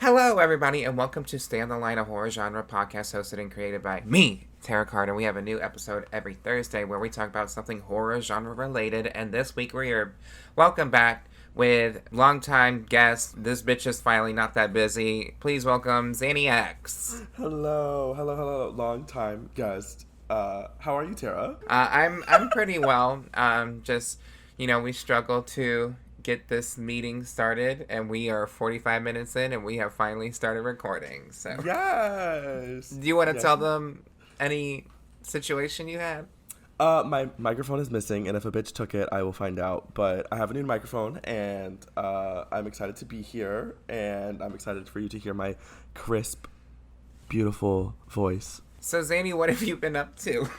Hello, everybody, and welcome to Stay on the Line, a horror genre podcast hosted and created by me, Terrah Carter. We have a new episode every Thursday where we talk about something horror genre related, and this week we are welcome back with longtime guest. This bitch is finally not that busy. Please welcome Zanny X. Hello, long time guest. How are you, Terrah? I'm pretty well. We struggle to get this meeting started, and we are 45 minutes in, and we have finally started recording. So yes. Do you want to tell them any situation you had? My microphone is missing, and if a bitch took it, I will find out. But I have a new microphone, and I'm excited to be here, and I'm excited for you to hear my crisp, beautiful voice. So, Zanny, what have you been up to?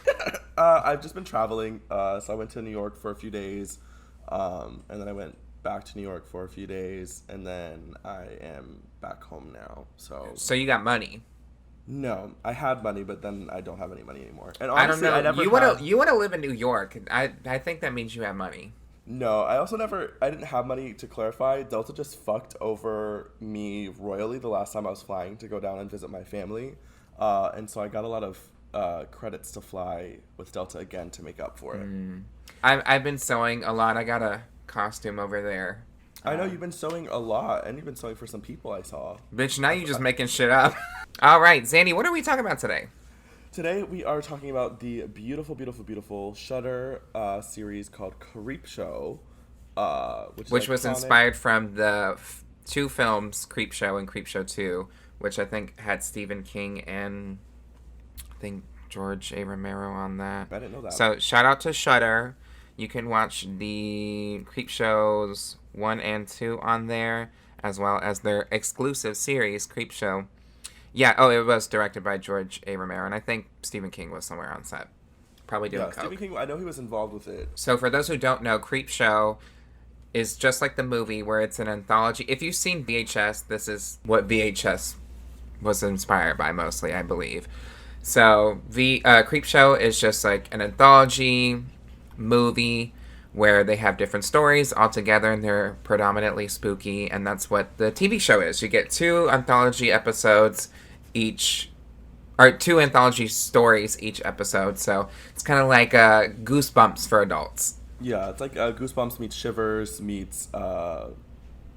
I've just been traveling. So I went to New York for a few days, and then I went back to New York for a few days, and then I am back home now. So you got money? No, I had money, but then I don't have any money anymore. And honestly, I don't know. You want to live in New York? I think that means you have money. No, I didn't have money. To clarify, Delta just fucked over me royally the last time I was flying to go down and visit my family, and so I got a lot of credits to fly with Delta again to make up for it. I've been sewing a lot. I got a costume over there. I know you've been sewing a lot, and you've been sewing for some people I saw. Bitch, now you just making shit up. All right, Zanny, what are we talking about today? Today we are talking about the beautiful Shudder series called Creepshow, which was inspired from the two films, Creepshow and Creepshow 2, which I think had Stephen King and I think George A. Romero on that. I didn't know that. So shout out to Shudder. You can watch the Creepshows 1 and 2 on there, as well as their exclusive series, Creepshow. Yeah, it was directed by George A. Romero, and I think Stephen King was somewhere on set. Probably doing coke. Stephen King, I know he was involved with it. So for those who don't know, Creepshow is just like the movie, where it's an anthology. If you've seen VHS, this is what VHS was inspired by mostly, I believe. So the Creepshow is just like an anthology movie where they have different stories all together, and they're predominantly spooky, and that's what the TV show is. You get 2 anthology episodes each, or 2 anthology stories each episode, so it's kind of like Goosebumps for adults. Yeah, it's like Goosebumps meets Shivers meets I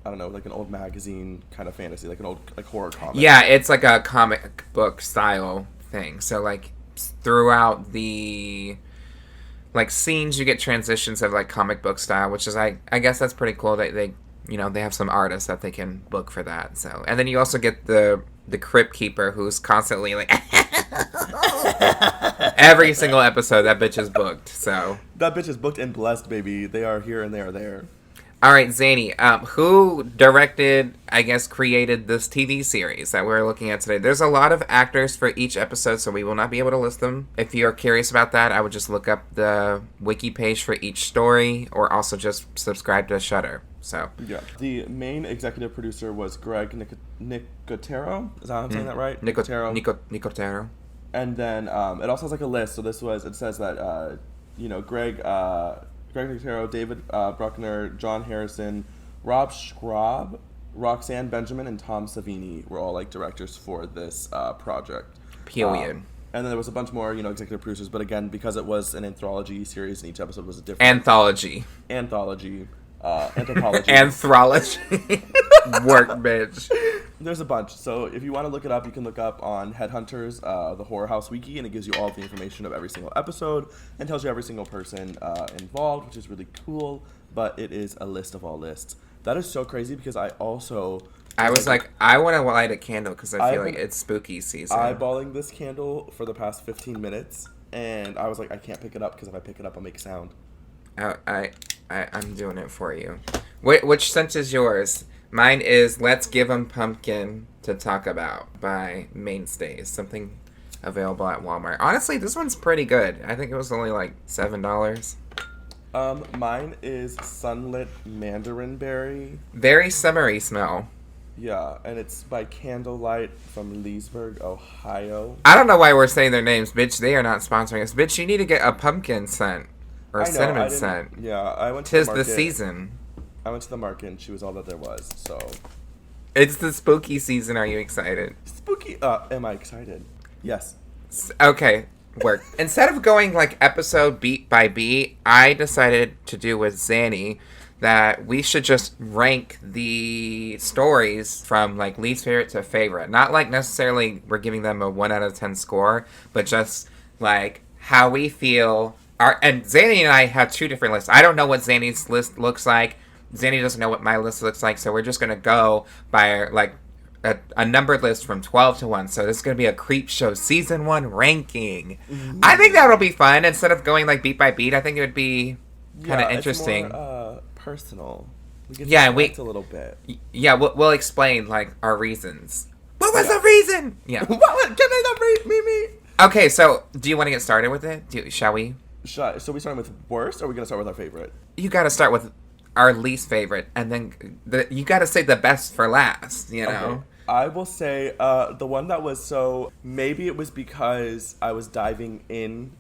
don't know, like an old magazine kind of fantasy, like an old horror comic. Yeah, it's like a comic book style thing. So like throughout the scenes, you get transitions of like comic book style, which is I guess that's pretty cool. They have some artists that they can book for that. So, and then you also get the Crypt Keeper, who's constantly like every single episode that bitch is booked. So that bitch is booked and blessed, baby. They are here and they are there. All right, Zanny, who directed, I guess, created this TV series that we're looking at today? There's a lot of actors for each episode, so we will not be able to list them. If you're curious about that, I would just look up the wiki page for each story, or also just subscribe to Shudder. So yeah, the main executive producer was Greg Nicotero. Is that how I'm saying that right? Nicotero. And then it also has like a list. So it says that Greg Nicotero, David Bruckner, John Harrison, Rob Schraub, Roxanne Benjamin, and Tom Savini were all like directors for this project. Period. And then there was a bunch more, executive producers. But again, because it was an anthology series, and each episode was a different anthology. Anthropology. Work, bitch. There's a bunch. So if you want to look it up, you can look up on Headhunters, the Horror House Wiki, and it gives you all the information of every single episode and tells you every single person involved, which is really cool. But it is a list of all lists. That is so crazy because I was like, I want to light a candle because I feel like it's spooky season. Eyeballing this candle for the past 15 minutes, and I was like, I can't pick it up because if I pick it up, I'll make sound. I'm doing it for you. Which scent is yours? Mine is Let's Give 'Em Pumpkin to Talk About by Mainstays. Something available at Walmart. Honestly, this one's pretty good. I think it was only like $7. Mine is Sunlit Mandarin Berry. Very summery smell. Yeah, and it's by Candlelight from Leesburg, Ohio. I don't know why we're saying their names, bitch. They are not sponsoring us. Bitch, you need to get a pumpkin scent. Or cinnamon scent. Yeah, I went to Tis the market. The season. I went to the market and she was all that there was, so. It's the spooky season. Are you excited? Spooky. Am I excited? Yes. Okay, work. Instead of going like episode beat by beat, I decided to do with Zanny that we should just rank the stories from like least favorite to favorite. Not like necessarily we're giving them a 1 out of 10 score, but just like how we feel. And Zanny and I have 2 different lists. I don't know what Zanny's list looks like. Zanny doesn't know what my list looks like, so we're just going to go by like a numbered list from 12 to 1. So this is going to be a Creepshow Season 1 ranking. Mm-hmm. I think that'll be fun. Instead of going like beat by beat, I think it would be kind of interesting. It's more, personal. We get a little bit. Yeah, we'll explain like our reasons. What was the reason? Yeah. Give me the me. Okay, so do you want to get started with it? Shall we? So we starting with worst, or are we gonna start with our favorite? You got to start with our least favorite, and then you got to say the best for last. You know. Okay. I will say the one that was maybe it was because I was diving in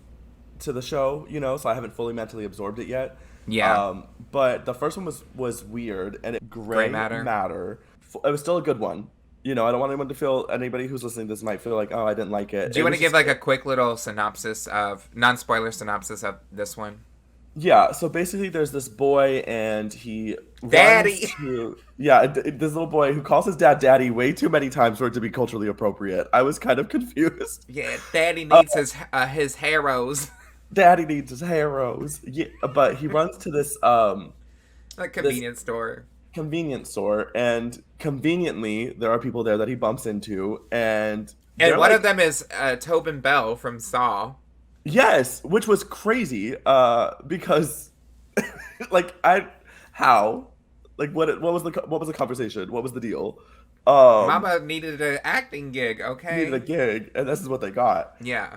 to the show, so I haven't fully mentally absorbed it yet. Yeah. But the first one was weird, and Gray Matter. It was still a good one. I don't want anyone to feel, anybody who's listening to this might feel like, oh, I didn't like it. Do you want to give like a quick little non-spoiler synopsis of this one? Yeah, so basically there's this boy and he Daddy! This little boy who calls his dad Daddy way too many times for it to be culturally appropriate. I was kind of confused. Yeah, Daddy needs his heroes. Daddy needs his heroes. Yeah, but he runs to this convenience store, and conveniently there are people there that he bumps into, and one of them is Tobin Bell from Saw. Yes, which was crazy because what was the conversation? What was the deal? Mama needed an acting gig, okay? Needed a gig, and this is what they got. Yeah.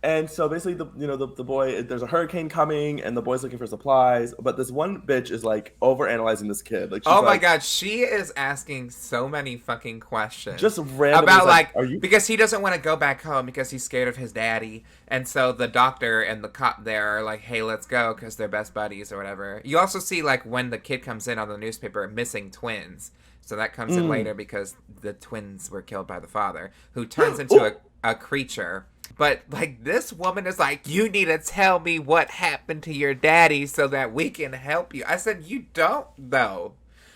And so basically, the boy, there's a hurricane coming, and the boy's looking for supplies. But this one bitch is like overanalyzing this kid. Like, oh my god, she is asking so many fucking questions, just random about because he doesn't want to go back home because he's scared of his daddy, and so the doctor and the cop there are like, hey, let's go, because they're best buddies or whatever. You also see like when the kid comes in on the newspaper, missing twins. So that comes in later because the twins were killed by the father, who turns into a creature. But, like, this woman is like, you need to tell me what happened to your daddy so that we can help you. I said, you don't, though.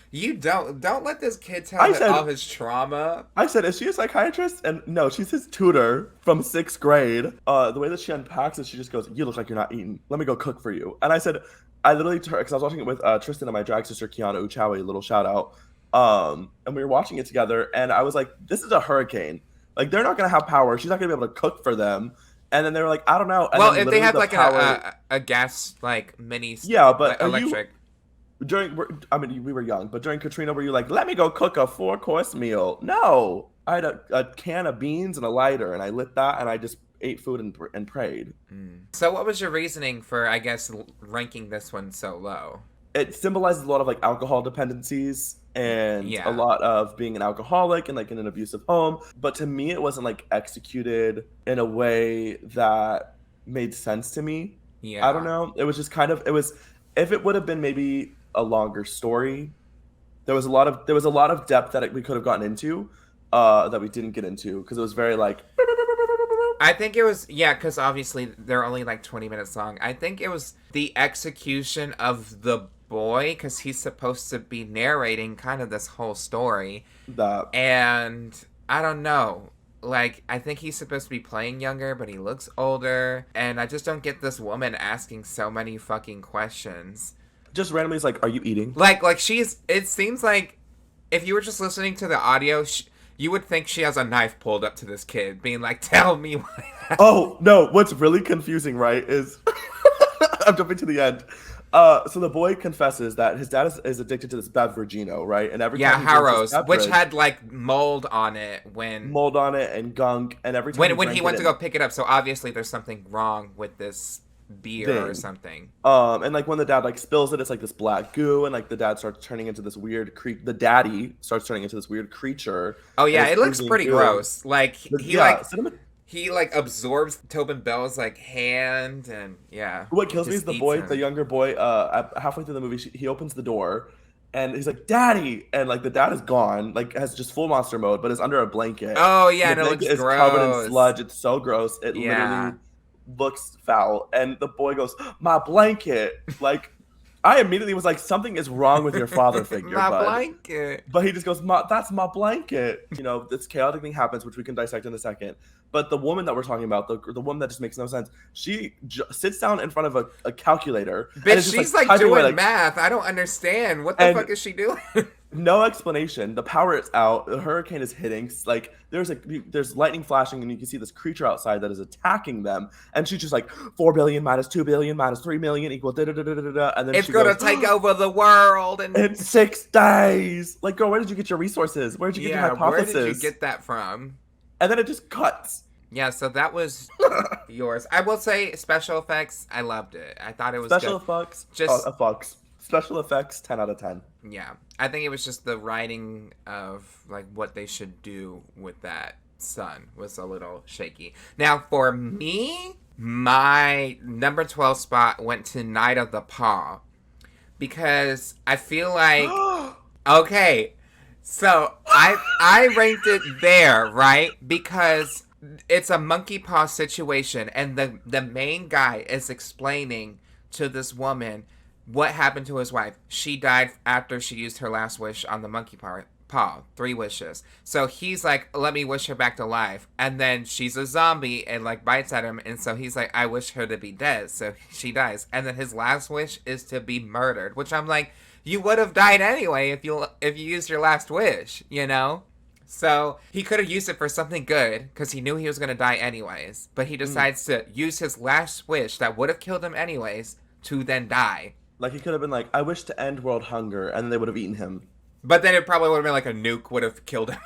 You don't. Don't let this kid tell all his trauma. I said, is she a psychiatrist? And no, she's his tutor from 6th grade. The way that she unpacks it, she just goes, you look like you're not eating. Let me go cook for you. And I said, I literally, because I was watching it with Tristan and my drag sister, Kiana Uchawi, little shout out. And we were watching it together, and I was like, this is a hurricane. Like, they're not going to have power. She's not going to be able to cook for them. And then they were like, I don't know. And well, if they have, like, a gas, like, mini... Yeah, but electric... we were young, but during Katrina, were you like, let me go cook a 4-course meal? No. I had a can of beans and a lighter, and I lit that, and I just ate food and prayed. So what was your reasoning for, I guess, ranking this one so low? It symbolizes a lot of, like, alcohol dependencies and a lot of being an alcoholic and like in an abusive home. But to me, it wasn't like executed in a way that made sense to me. Yeah. I don't know. It was just if it would have been maybe a longer story, there was a lot of depth that we could have gotten into that we didn't get into because it was very like. I think it was, because obviously they're only like 20 minutes long. I think it was the execution of the boy, because he's supposed to be narrating kind of this whole story. And I don't know. Like, I think he's supposed to be playing younger, but he looks older. And I just don't get this woman asking so many fucking questions. Just randomly, it's like, are you eating? Like it seems like if you were just listening to the audio, you would think she has a knife pulled up to this kid, being like, tell me what happened. Oh, no. What's really confusing, right, is... I'm jumping to the end. So the boy confesses that his dad is addicted to this Beveragino, right? And every time Harrow's, which had like mold on it and gunk, and every time when he went to go pick it up. So obviously there's something wrong with this beer or something. And like when the dad like spills it, it's like this black goo, and like the dad starts turning into this weird the daddy starts turning into this weird creature. Oh yeah, it looks pretty gross. Like he like absorbs Tobin Bell's like hand, and What kills me is the younger boy. Halfway through the movie, he opens the door, And he's like, "Daddy!" And like the dad is gone, like has just full monster mode, but is under a blanket. Oh And yeah, the and it blanket looks is covered in gross. sludge. It's so gross. It Yeah. literally looks foul. And the boy goes, "My blanket!" Like, I immediately was like, "Something is wrong with your father figure, My bud." blanket. But he just goes, "That's my blanket." You know, this chaotic thing happens, which we can dissect in a second. But the woman that we're talking about, the woman that just makes no sense, she sits down in front of a calculator and is Bitch, just she's like like typing away, doing like, math. I don't understand. What the and fuck is she doing? no explanation. The power is out. The hurricane is hitting. Like there's lightning flashing, and you can see this creature outside that is attacking them. And she's just like 4 billion minus 2 billion minus 3 million equal da da da da da da. And then It's she gonna goes, take over the world in and 6 days. Like, girl, where did you get your resources? Where did you get your yeah, where did you hypothesis? get that from? And then it just cuts. Yeah, so that was yours. I will say special effects, I loved it. I thought it was Special good. effects. Just Effects. Special effects. 10 out of 10. yeah. I think it was just the writing of like what they should do with that sun was a little shaky. Now for me, my number 12 spot went to Night of the Paw because I feel like okay, so I ranked it there, right? Because it's a monkey paw situation and the main guy is explaining to this woman what happened to his wife. She died after she used her last wish on the monkey paw, 3 wishes. So he's like, let me wish her back to life. And then she's a zombie and like bites at him. And so he's like, I wish her to be dead. So she dies. And then his last wish is to be murdered, which I'm like, you would have died anyway if you used your last wish, you know? So he could have used it for something good because he knew he was going to die anyways. But he decides to use his last wish that would have killed him anyways to then die. Like, he could have been like, I wish to end world hunger, and then they would have eaten him. But then it probably would have been like a nuke would have killed him.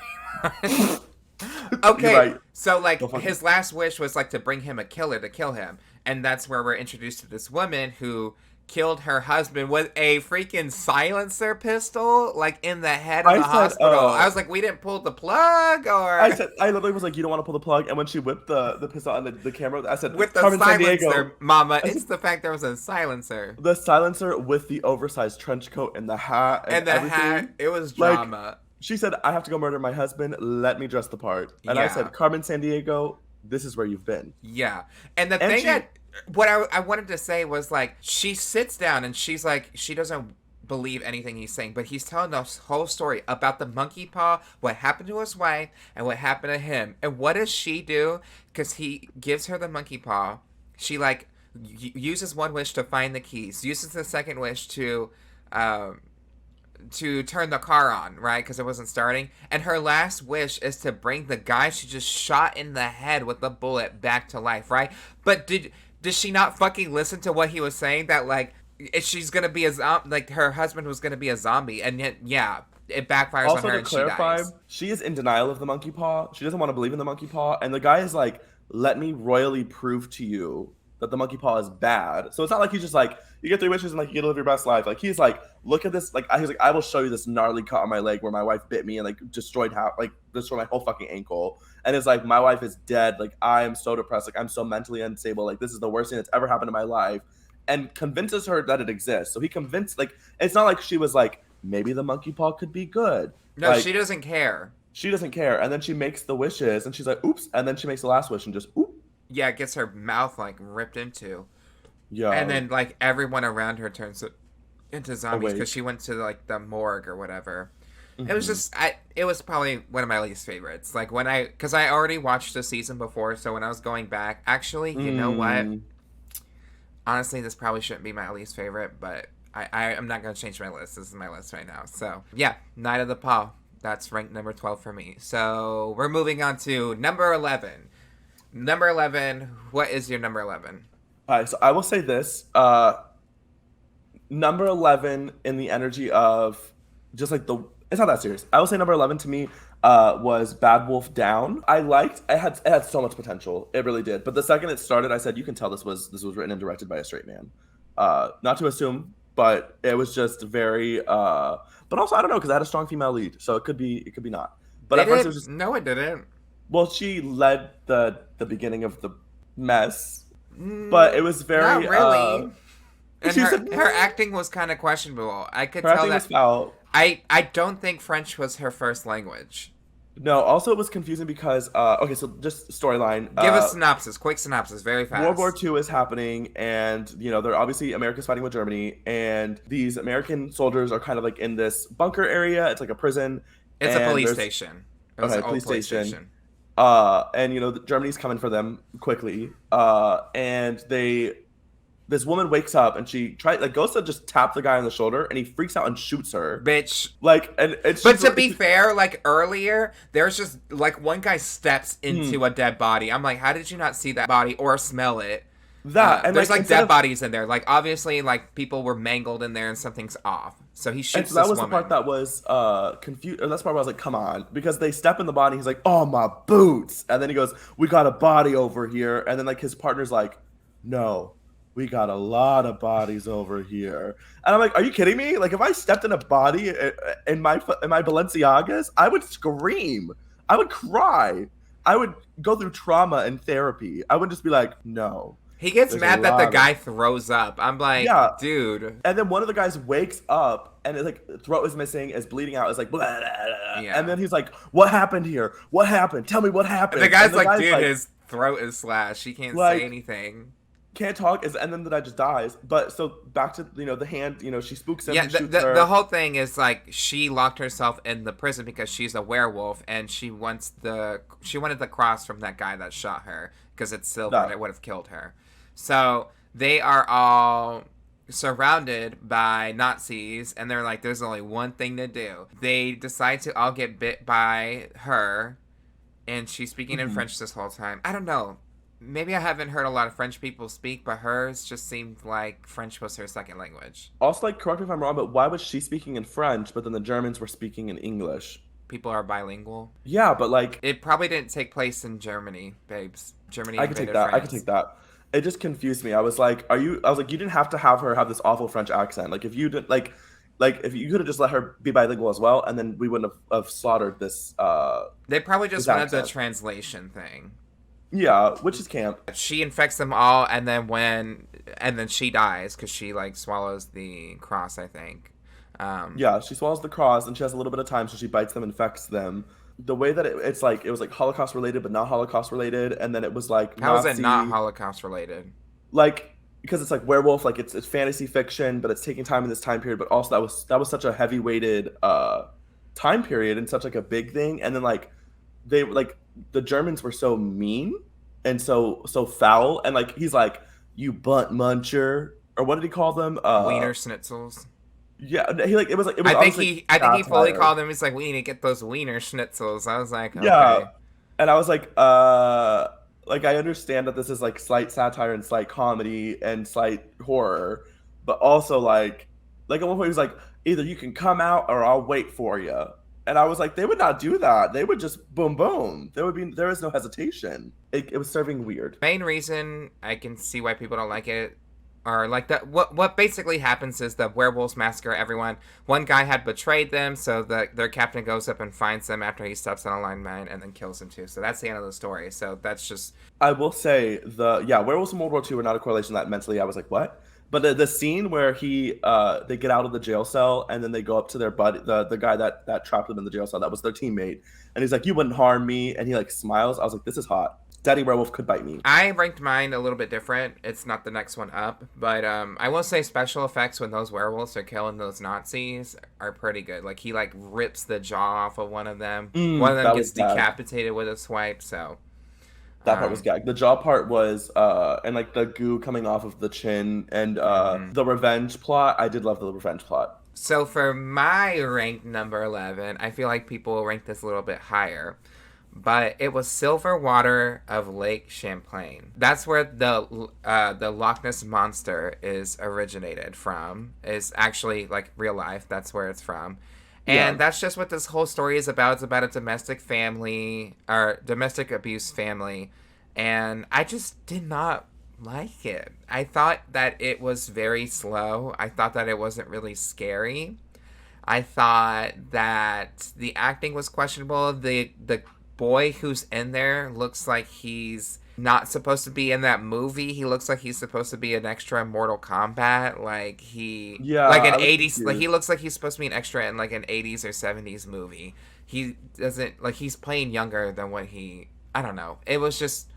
Okay, Right. so like his last wish was like to bring him a killer to kill him. And that's where we're introduced to this woman who killed her husband with a freaking silencer pistol, like in the head of the hospital. I was like, we didn't pull the plug, or I literally was like, you don't want to pull the plug. And when she whipped the pistol on the camera, I said, with the Carmen silencer, Sandiego. mama. It's the fact there was a silencer. The silencer with the oversized trench coat and the hat and the everything. hat, it was drama. Like, she said, I have to go murder my husband. Let me dress the part. And I said, Carmen Sandiego, this is where you've been. Yeah. And the thing that what I wanted to say was like, she sits down and she's like, she doesn't believe anything he's saying, but he's telling the whole story about the monkey paw, what happened to his wife, and what happened to him. And what does she do? Because he gives her the monkey paw. She like uses one wish to find the keys, uses the second wish to turn the car on, right? Because it wasn't starting. And her last wish is to bring the guy she just shot in the head with the bullet back to life, right? But did she not fucking listen to what he was saying? That like, she's gonna be a zombie, like her husband was gonna be a zombie, and yet, yeah, it backfires also, on her to and clarify, she dies. she is in denial of the monkey paw. She doesn't want to believe in the monkey paw. And the guy is like, let me royally prove to you that the monkey paw is bad. So it's not like he's just like, you get 3 wishes and like you get to live your best life. Like, he's like, look at this. Like, he's like, I will show you this gnarly cut on my leg where my wife bit me and like destroyed my whole fucking ankle. And it's like, my wife is dead. Like, I am so depressed. Like, I'm so mentally unstable. Like, this is the worst thing that's ever happened in my life. And convinces her that it exists. So he convinced, like, it's not like she was like, maybe the monkey paw could be good. No, like, she doesn't care. She doesn't care. And then she makes the wishes and she's like, oops. And then she makes the last wish and just, oop. Yeah, it gets her mouth like ripped into. Yeah. And then like everyone around her turns into zombies because she went to like the morgue or whatever. Mm-hmm. It was just, it was probably one of my least favorites. Like because I already watched the season before, so when I was going back, actually, you know what? Honestly, this probably shouldn't be my least favorite, but I'm not going to change my list. This is my list right now. So, yeah, Night of the Paw. That's ranked number 12 for me. So, we're moving on to number 11. Number 11, what is your number 11? All right, so I will say this. Number 11 in the energy of just like it's not that serious. I will say number 11 to me was Bad Wolf Down. It had so much potential. It really did. But the second it started, I said, you can tell this was written and directed by a straight man. Not to assume, but it was just very but also I don't know, because I had a strong female lead, so it could be not. But at first it was just, no, it didn't. Well, she led the beginning of the mess. But it was very not really. And She said, her acting was kind of questionable. I could her tell acting was that. foul. I don't think French was her first language. No, also it was confusing because, okay, so just storyline. Give a synopsis, quick synopsis, very World War fast. II is happening, and they're obviously America's fighting with Germany, and these American soldiers are kind of like in this bunker area. It's like a prison, It's a and police there's station. It was okay, an old police police station. station. And Germany's coming for them quickly. And this woman wakes up and she goes to just tap the guy on the shoulder, and he freaks out and shoots her. Bitch. Like, and it's But just, to be fair, like earlier, there's just like one guy steps into a dead body. I'm like, how did you not see that body or smell it? and there's like dead instead bodies in there. Like obviously, like people were mangled in there and something's off. So he And shoots so that this was woman. the part that was confused. That's the part where I was like, "Come on!" Because they step in the body. He's like, "Oh, my boots!" And then he goes, "We got a body over here." And then like his partner's like, "No, we got a lot of bodies over here." And I'm like, "Are you kidding me? Like, if I stepped in a body in my Balenciagas, I would scream. I would cry. I would go through trauma and therapy. I would just be like, no." He gets There's mad a that the lot guy throws up. I'm like, Yeah. dude. And then one of the guys wakes up and it's like throat is missing, is bleeding out, is like blah, blah, blah. Yeah. And then he's like, "What happened here? What happened? Tell me what happened." The guy's And like, dude, his throat is slashed. He can't like, say anything. can't talk, and then the guy just dies. But so back to the hand, she spooks him. Yeah, and shoots her. the whole thing is like she locked herself in the prison because she's a werewolf and she wanted the cross from that guy that shot her because it's silver and it would have killed her. So they are all surrounded by Nazis and they're like, there's only one thing to do. They decide to all get bit by her and she's speaking in French this whole time. I don't know. Maybe I haven't heard a lot of French people speak, but hers just seemed like French was her second language. Also, like, correct me if I'm wrong, but why was she speaking in French, but then the Germans were speaking in English? People are bilingual. Yeah, but like, It probably didn't take place in Germany, babes. Germany I could take invaded that. I France. could take that. It just confused me. I was like, you didn't have to have her have this awful French accent. Like, if you did, like if you could have just let her be bilingual as well, and then we wouldn't have slaughtered this. They probably just this wanted the accent. translation thing. Yeah, which is camp. She infects them all, and then she dies because she like swallows the cross, I think. Yeah, she swallows the cross, and she has a little bit of time, so she bites them, infects them. The way that it was like Holocaust related, but not Holocaust related, and then it was like How is Nazi, it not Holocaust related? like because it's like werewolf, like it's fantasy fiction, but it's taking time in this time period. But also that was such a heavy weighted time period and such like a big thing, and then like they like the Germans were so mean and so foul, and like he's like, "You butt muncher," or what did he call them? Wiener schnitzels. Yeah, he like it was like it was. I think he fully satire. called them. He's like, we need to get those wiener schnitzels. I was like, okay. Yeah, and I was like I understand that this is like slight satire and slight comedy and slight horror, but also like at one point he was like, "Either you can come out or I'll wait for you." And I was like, they would not do that. They would just boom, boom. There is no hesitation. It was serving weird. Main reason I can see why people don't like it are like that. What basically happens is the werewolves massacre everyone. One guy had betrayed them, so their captain goes up and finds them after he steps on a line mine and then kills him too. So that's the end of the story. So that's just. I will say werewolves in World War II are not a correlation that mentally I was like, what? But the scene where they get out of the jail cell and then they go up to their buddy, the guy that trapped them in the jail cell, that was their teammate, and he's like, "You wouldn't harm me," and he like smiles. I was like, this is hot. Daddy werewolf could bite me. I ranked mine a little bit different. It's not the next one up, but I will say special effects when those werewolves are killing those Nazis are pretty good. Like he like rips the jaw off of one of them. One of them gets decapitated with a swipe. So that part was gag. The jaw part was and like the goo coming off of the chin and the revenge plot. I did love the revenge plot. So for my ranked number 11, I feel like people will rank this a little bit higher. But it was Silver Water of Lake Champlain. That's where the Loch Ness Monster is originated from. Is actually like real life. That's where it's from. And that's just what this whole story is about. It's about a domestic family, or domestic abuse family. And I just did not like it. I thought that it was very slow. I thought that it wasn't really scary. I thought that the acting was questionable. The boy who's in there looks like he's not supposed to be in that movie. He looks like he's supposed to be an extra in Mortal Kombat. Like Yeah, like an I was 80s, like he confused. looks like he's supposed to be an extra in like an 80s or 70s movie. He doesn't, like, he's playing younger than what he, I don't know. It was just,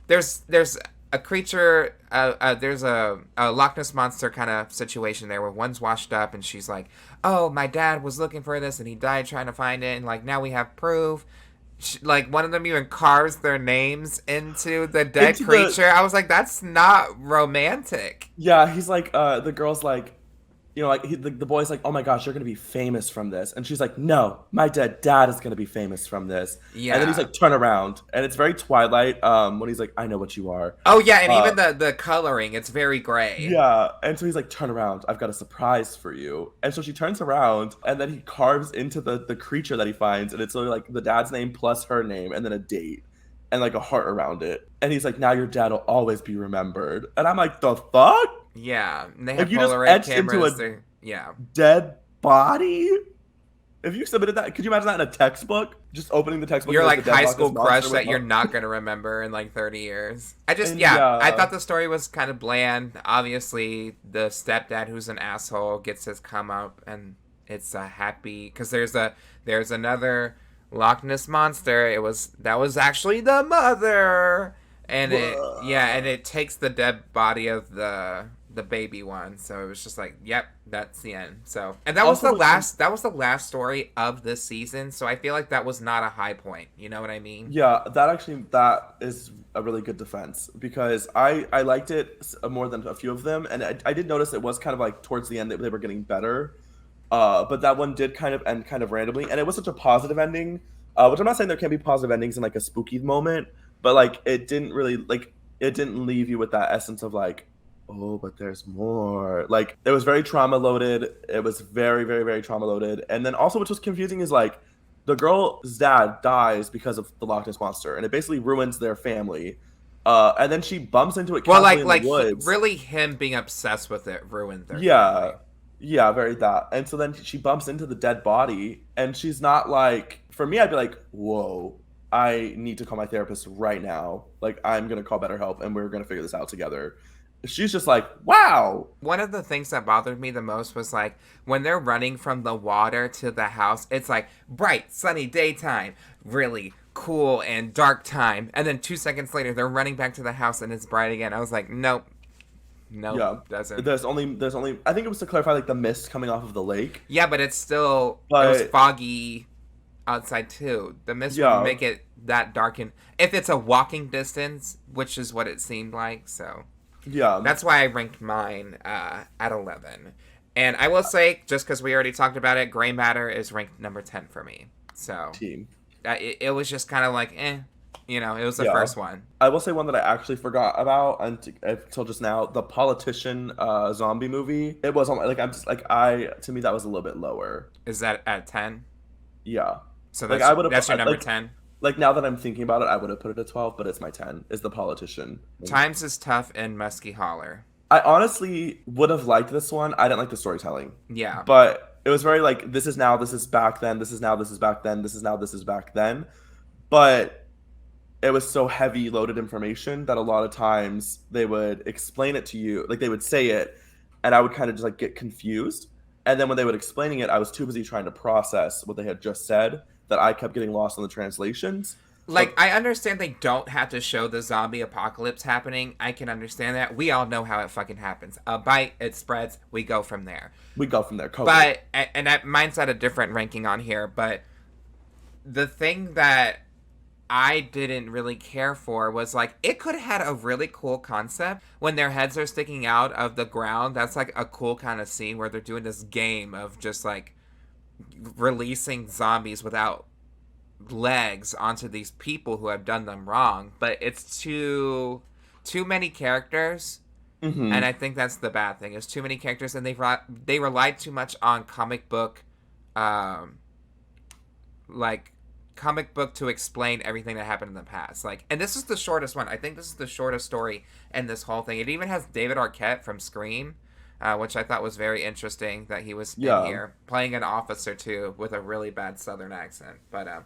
there's a creature, there's a Loch Ness monster kind of situation there where one's washed up and she's like, oh, my dad was looking for this and he died trying to find it, and like now we have proof. Like one of them even carves their names into the dead Into the creature. I was like, that's not romantic. Yeah, he's like, the girl's like, like the boy's like, oh my gosh, you're gonna be famous from this, and she's like, no, my dead dad is gonna be famous from this, and then he's Yeah. like, turn around, and it's very Twilight, when he's like, I know what you are, Oh yeah, and uh, even the coloring, it's very gray. yeah, and so he's like, turn around, I've got a surprise for you, and so she turns around, and then he carves into the creature that he finds, and it's literally like the dad's name plus her name, and then a date, and like a heart around it, and he's like, now your dad will always be remembered, and I'm like, the fuck? Yeah, and they Like have you just Polaroid etched into cameras. a They yeah. dead body? If you submitted that, could you imagine that in a textbook? Just opening the textbook Your and like there's the dead high Loch Ness school monster crush with that you're not gonna remember in like 30 years. and I yeah, thought the story was kind of bland. Obviously, the stepdad who's an asshole gets his come up, and it's a happy because there's another Loch Ness monster. That was actually the mother, and it takes the dead body of the baby one. So it was just like, yep, that's the end. So, and also that was the last story of this season. So I feel like that was not a high point. You know what I mean? yeah, that is a really good defense because I liked it more than a few of them, and I did notice it was kind of like towards the end that they were getting better. But that one did kind of end kind of randomly, and it was such a positive ending. Which I'm not saying there can be positive endings in like a spooky moment, but like it didn't leave you with that essence of like, oh, but there's more. Like it was very trauma loaded. It was very, very, very trauma loaded. And then also, which was confusing, is like the girl's dad dies because of the Loch Ness monster, and it basically ruins their family. And then she bumps into it Well, casually in the woods. really him being obsessed with it ruined their Yeah. family. Yeah, very that. And so then she bumps into the dead body, and she's not like, for me, I'd be like, whoa, I need to call my therapist right now. Like, I'm going to call BetterHelp, and we're going to figure this out together. She's just like, wow. One of the things that bothered me the most was like when they're running from the water to the house, it's like bright, sunny daytime, really cool and dark time. And then 2 seconds later, they're running back to the house and it's bright again. I was like, nope, nope, Yeah. doesn't. There's only, I think it was to clarify, like, the mist coming off of the lake. Yeah, but it was But, foggy outside too. The mist would yeah. make it that dark. And if it's a walking distance, which is what it seemed like, so. Yeah. That's why I ranked mine at 11. And I will say, just because we already talked about it, Gray Matter is ranked number 10 for me. So Team. it was just kind of like, it was the Yeah. first one. I will say one that I actually forgot about until just now, the Politician zombie movie. It was on, like, I'm just like, to me that was a little bit lower. Is that at 10? Yeah. So Like I would that's your have number 10? like now that I'm thinking about it, I would have put it at 12, but it's my 10. Is the Politician. Times is Tough and Muskie Holler. I honestly would have liked this one. I didn't like the storytelling, Yeah. but it was very like, this is now, this is back then, this is now, this is back then, this is now, this is back then. But it was so heavy loaded information that a lot of times they would explain it to you, like they would say it, and I would kind of just like get confused. And then when they would explaining it, I was too busy trying to process what they had just said that I kept getting lost in the translations. Like, But I understand they don't have to show the zombie apocalypse happening. I can understand that. We all know how it fucking happens. A bite, it spreads, we go from there. we go from there. COVID. But, mine's at a different ranking on here, but the thing that I didn't really care for was like, it could have had a really cool concept when their heads are sticking out of the ground. That's like a cool kind of scene where they're doing this game of just like releasing zombies without legs onto these people who have done them wrong. But it's too many characters. Mm-hmm. And I think that's the bad thing. It's too many characters, and they relied too much on comic book, like comic book to explain everything that happened in the past. Like, and this is the shortest one. I think this is the shortest story in this whole thing. It even has David Arquette from Scream, which I thought was very interesting that he was in Yeah. here playing an officer too with a really bad Southern accent. But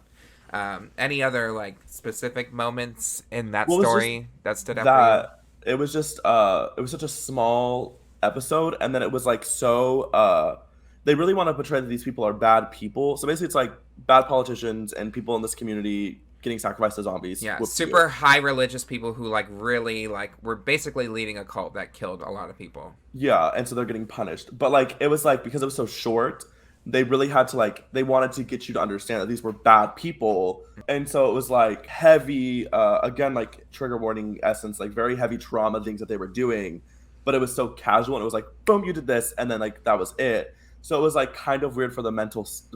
Any other like specific moments in that What was just story that stood out for you? that it was such a small episode, and then it was like so they really want to portray that these people are bad people. So basically it's like bad politicians and people in this community getting sacrificed to zombies. Yeah, Whoop super high religious people who like really like were basically leading a cult that killed a lot of people. Yeah, and so they're getting punished. But like it was like because it was so short, they really had to like they wanted to get you to understand that these were bad people. And so it was like heavy again like trigger warning essence, like very heavy trauma things that they were doing. But it was so casual and it was like boom, you did this and then like that was it. So it was like kind of weird for the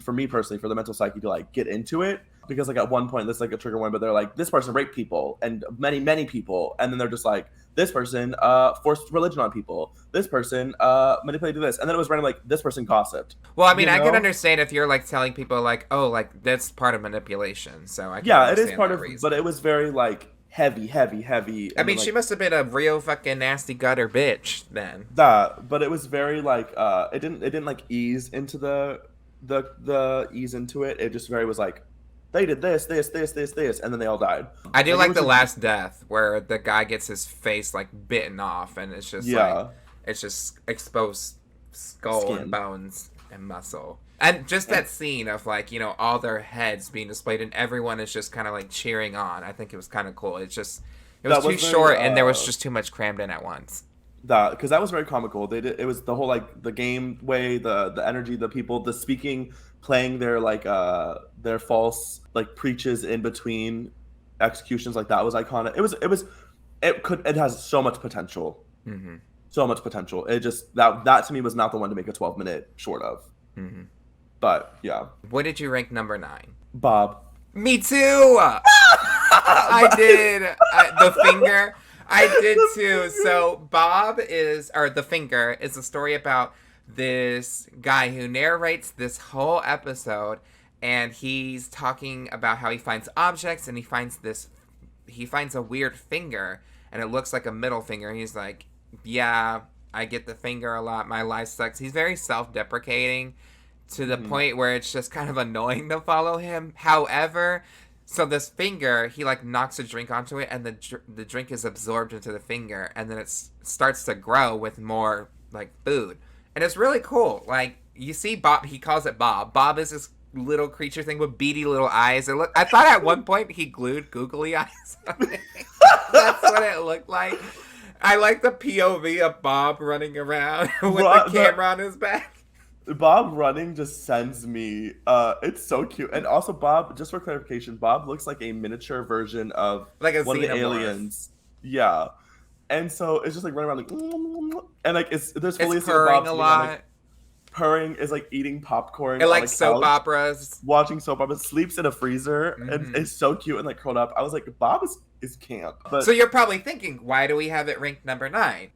for me personally, for the mental psyche to like get into it because like at one point this is like a trigger warning, but they're like this person raped people and many people, and then they're just like this person forced religion on people, this person manipulated this, and then it was random like this person gossiped. Well, I mean, You I can know? understand if you're like telling people like, oh, like that's part of manipulation. So I can Yeah, it is understand part that of, reason. but it was very like heavy. I And mean, then, she like, must have been a real fucking nasty gutter bitch then. that, but it was very like it didn't like ease into the ease into it. It just very was like they did this, and then they all died. I do Like it like was the just last death where the guy gets his face like bitten off, and it's just like yeah, it's just exposed skull and skin. bones and muscle. And just And that scene of like, you know, all their heads being displayed and everyone is just kind of like cheering on. I think it was kind of cool. It was that too was very short and there was just too much crammed in at once. that because that was very comical. They did it was the whole like the game way, the energy, the people, the speaking, playing their like their false like preaches in between executions, like that was iconic. It has so much potential. Mm-hmm. So much potential. It just that to me was not the one to make a 12-minute short of. Mm-hmm. But yeah. What did you rank number 9? Bob. Me too. I did. The finger. I did too. So The Finger is a story about this guy who narrates this whole episode, and he's talking about how he finds objects, and he finds a weird finger, and it looks like a middle finger. And he's like, yeah, I get the finger a lot. My life sucks. He's very self-deprecating to the point where it's just kind of annoying to follow him. However, so this finger, he like knocks a drink onto it, and the drink is absorbed into the finger, and then it starts to grow with more like food, and it's really cool. Like you see Bob, he calls it Bob. Bob is this little creature thing with beady little eyes. I thought at one point he glued googly eyes on it. That's what it looked like. I like the POV of Bob running around with the camera on his back. Bob running just sends me. It's so cute, and also Bob. Just for clarification, Bob looks like a miniature version of Like a one of the xenomorph. aliens. Yeah, and so it's just like running around like, and like there's fully It's a scene of purring Bob a sitting lot. on, like, purring is like eating popcorn. It on like a soap couch, operas. watching soap operas, sleeps in a freezer, and it's so cute and like curled up. I was like, Bob is camp. But So you're probably thinking, why do we have it ranked number 9?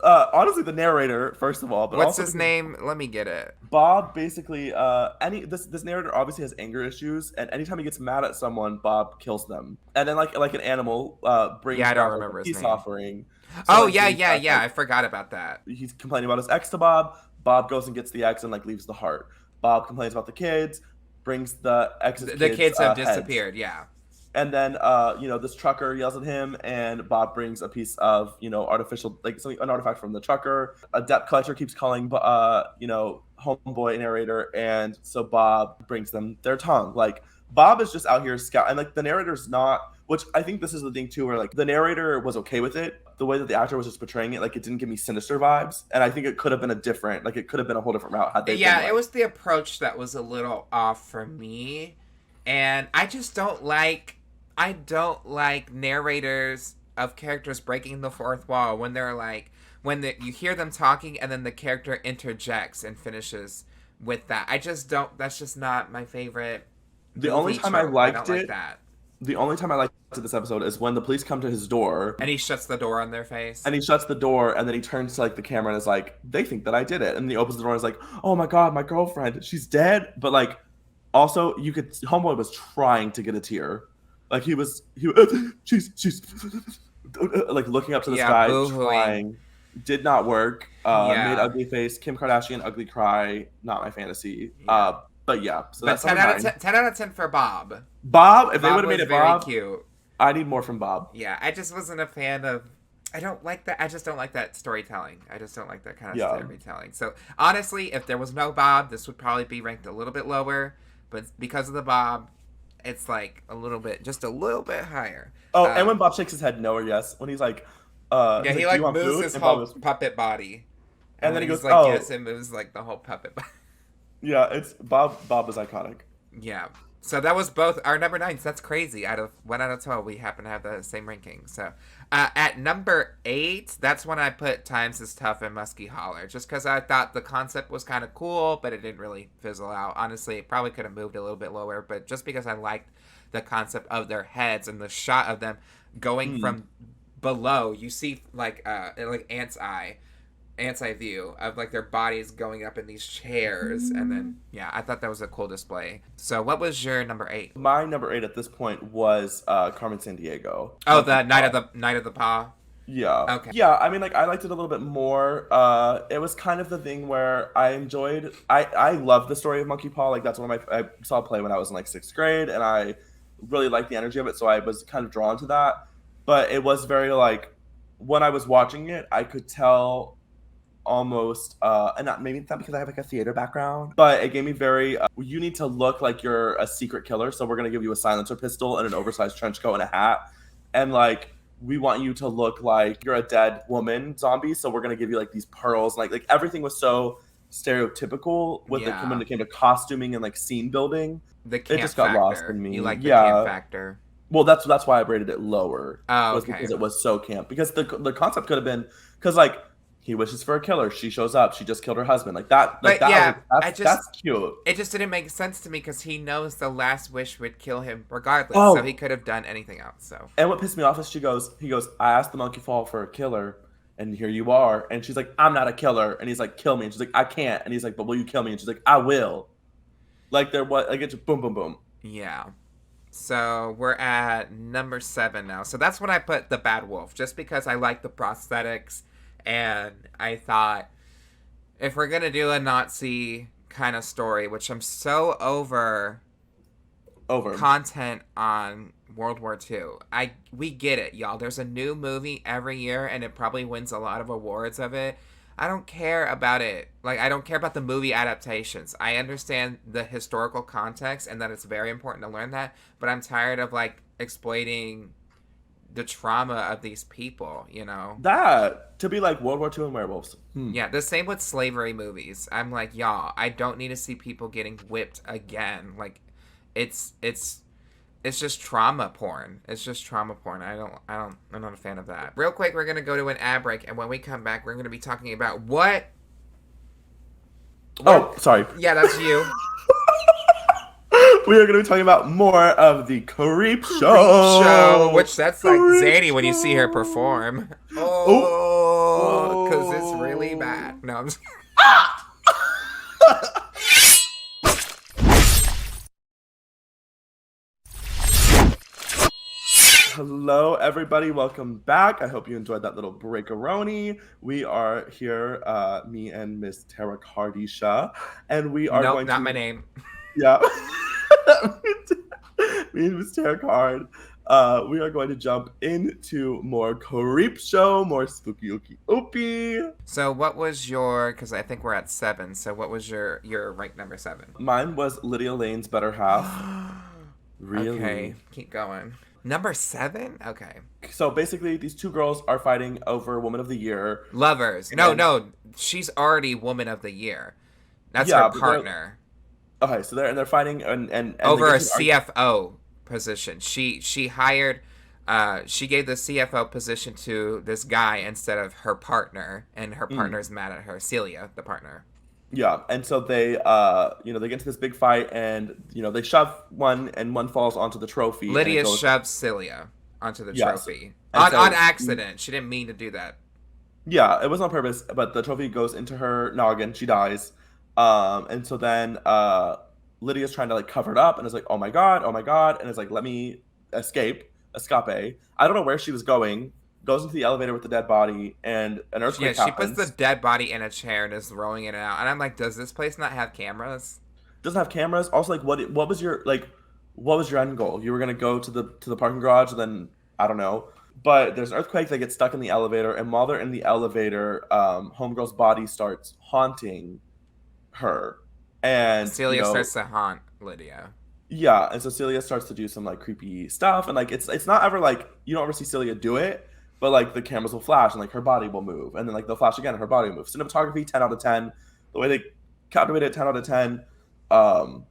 honestly, the narrator first of all, but What's also his name? Let me get it. Bob basically this narrator obviously has anger issues, and anytime he gets mad at someone, Bob kills them. And then like an animal brings Yeah, I don't Bob, like, remember a his peace name. offering. So, Oh like, yeah. I like, forgot about that. he's complaining about his ex to Bob. Bob goes and gets the ex and like leaves the heart. Bob complains about the kids, brings the ex's The kids have heads. disappeared. Yeah. And then, this trucker yells at him, and Bob brings a piece of, artificial, like an artifact from the trucker. A debt collector keeps calling, homeboy narrator, and so Bob brings them their tongue. Like, Bob is just out here scout, and like the narrator's not, which I think this is the thing too, where like the narrator was okay with it. The way that the actor was just portraying it, like it didn't give me sinister vibes, and I think it could have been it could have been a whole different route had they. Yeah, been, like, it was the approach that was a little off for me, and I just don't like. I don't like narrators of characters breaking the fourth wall when they're like you hear them talking and then the character interjects and finishes with that. I just don't. That's just not my favorite. The only time I trope. liked don't it. like that. The only time I liked this episode is when the police come to his door. And he shuts the door on their face. And he shuts the door, and then he turns to like the camera and is like, "They think that I did it." And he opens the door and is like, "Oh my god, my girlfriend, she's dead." But like, also homeboy was trying to get a tear, like she's like looking up to the sky, boo-hooing. trying. Did not work. Yeah. Made ugly face. Kim Kardashian ugly cry. Not my fantasy. Yeah. But yeah, so But that's number 9. 10 out of 10 for Bob. Bob, if they would Bob have made was it very Bob, cute. I need more from Bob. Yeah, I just wasn't a fan of. I don't like that. I just don't like that storytelling. I just don't like that kind of Yeah. storytelling. So honestly, if there was no Bob, this would probably be ranked a little bit lower. But because of the Bob, it's like just a little bit higher. Oh, and when Bob shakes his head no or yes, when he's like, yeah, he "Do like you want moves food?" his And Bob whole goes, puppet body, and then when he goes, he's like, "Oh, yes, it moves like the whole puppet body. yeah, it's Bob. Bob is iconic." Yeah. So that was both our number 9s. That's crazy. Out of 1 out of 12, we happen to have the same ranking. So at number 8, that's when I put Times is Tough and Muskie Holler. Just because I thought the concept was kind of cool, but it didn't really fizzle out. Honestly, it probably could have moved a little bit lower. But just because I liked the concept of their heads and the shot of them going from below, you see like ants eye view of like their bodies going up in these chairs, and then I thought that was a cool display. So what was your number 8? My number 8 at this point was Carmen Sandiego. Oh, the Night of the Paw. Yeah. Okay. Yeah, I mean, like, I liked it a little bit more. It was kind of the thing where I enjoyed. I love the story of Monkey Paw. Like, that's one of my. I saw it play when I was in like 6th grade, and I really liked the energy of it, so I was kind of drawn to that. But it was very like when I was watching it, I could tell almost and not maybe it's not because I have like a theater background, but it gave me very you need to look like you're a secret killer, so we're gonna give you a silencer pistol and an oversized trench coat and a hat, and like we want you to look like you're a dead woman zombie, so we're gonna give you like these pearls, like everything was so stereotypical with when it came to costuming and like scene building. The camp it just got factor. lost in me. You like the camp factor. Well, that's why I rated it lower. Oh, was okay. Because it was so camp. Because the concept could have been because like he wishes for a killer. She shows up. She just killed her husband. Like that. Like but that. yeah, that's cute. It just didn't make sense to me because he knows the last wish would kill him regardless. Oh. So he could have done anything else. So. And what pissed me off is he goes, I asked the monkey fall for a killer, and here you are. And she's like, I'm not a killer. And he's like, kill me. And she's like, I can't. And he's like, but will you kill me? And she's like, I will. Like it's just boom, boom, boom. Yeah. So we're at number 7 now. So that's when I put the Bad Wolf, just because I like the prosthetics, and I thought if we're gonna do a Nazi kind of story, which I'm so over content on World War II. We get it, y'all. There's a new movie every year, and it probably wins a lot of awards of it. I don't care about it. Like, I don't care about the movie adaptations. I understand the historical context and that it's very important to learn that, but I'm tired of, like, exploiting the trauma of these people, you know? That, to be like World War II and werewolves. Yeah, the same with slavery movies. I'm like, y'all, I don't need to see people getting whipped again. Like, it's just trauma porn. It's just trauma porn. I'm not a fan of that. Real quick, we're gonna go to an ad break, and when we come back, we're gonna be talking about what. Oh, sorry. Yeah, that's you. We are going to be talking about more of the Creepshow. Which that's like Zanny when you see her perform. Oh, because it's really bad. No, I'm just... Hello, everybody. Welcome back. I hope you enjoyed that little break-a-roni. We are here, me and Miss Terrah Kardisha, and we are going to... not my name. Yeah. Me and Miss Terrah Card. We are going to jump into more Creepshow, more spooky ooky oopy. So what was your, because I think we're at 7, so what was your rank number 7? Mine was Lydia Lane's Better Half. Really? Okay, keep going. Number 7? Okay. So basically, these two girls are fighting over Woman of the Year. Lovers. No, she's already Woman of the Year. That's her partner. Okay, so they're fighting and over a CFO position. She hired, she gave the CFO position to this guy instead of her partner, and her partner's mad at her. Celia, the partner. Yeah, and so they, they get into this big fight, and they shove one, and one falls onto the trophy. Lydia shoves Celia onto the trophy on accident. She didn't mean to do that. Yeah, it was on purpose, but the trophy goes into her noggin. She dies. And so then Lydia's trying to like cover it up, and is like, oh my god, and is like, let me escape. I don't know where she was going. Goes into the elevator with the dead body, and an earthquake happens. She puts the dead body in a chair and is rolling it out. And I'm like, does this place not have cameras? doesn't have cameras. Also, like, what was your end goal? You were gonna go to the parking garage, and then I don't know. But there's an earthquake. They get stuck in the elevator, and while they're in the elevator, Homegirl's body starts haunting her, and Celia starts to haunt Lydia. yeah, and so Celia starts to do some like creepy stuff, and like it's not ever like you don't ever see Celia do it, but like the cameras will flash and like her body will move, and then like they'll flash again and her body will move. Cinematography 10 out of 10. The way they captivated it 10 out of 10. Um,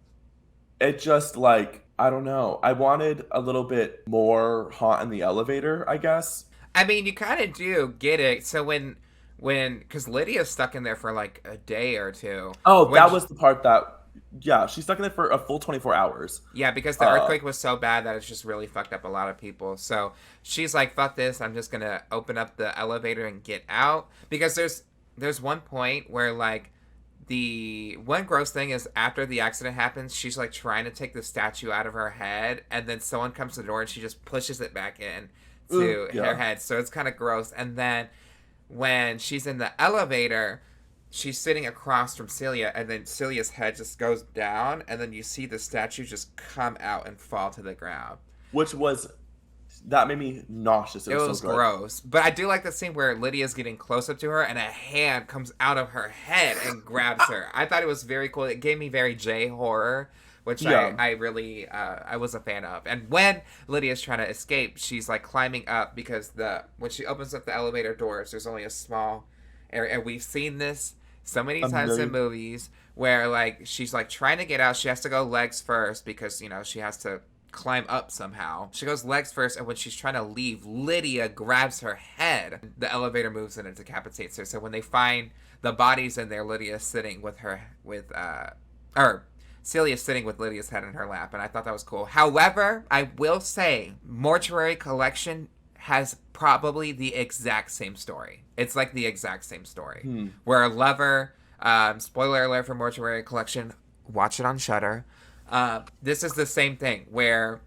it just like I don't know. I wanted a little bit more haunt in the elevator, I guess. I mean, you kind of do get it. So because Lydia's stuck in there for like a day or two. Oh, When that was the part that yeah, she's stuck in there for a full 24 hours. Yeah, because the earthquake was so bad that it's just really fucked up a lot of people. So she's like, "Fuck this! I'm just gonna open up the elevator and get out." Because there's one point where like the one gross thing is after the accident happens, she's like trying to take the statue out of her head, and then someone comes to the door and she just pushes it back in to Yeah. her head. So it's kind of gross. And then when she's in the elevator, she's sitting across from Celia, and then Celia's head just goes down, and then you see the statue just come out and fall to the ground. Which was that made me nauseous. It It was was so good. gross. But I do like the scene where Lydia's getting close up to her, and a hand comes out of her head and grabs her. I thought it was very cool. It gave me very J horror, which Yeah. I really I was a fan of. And when Lydia's trying to escape, she's like climbing up because when she opens up the elevator doors, there's only a small area. And we've seen this so many A times in million. movies where like she's like trying to get out. She has to go legs first because she has to climb up somehow. She goes legs first, and when she's trying to leave, Lydia grabs her head. The elevator moves in and decapitates her. So when they find the bodies in there, Lydia's sitting or Celia's sitting with Lydia's head in her lap, and I thought that was cool. However, I will say, Mortuary Collection has probably the exact same story. It's like the exact same story. Where a lover, spoiler alert for Mortuary Collection, watch it on Shudder. This is the same thing where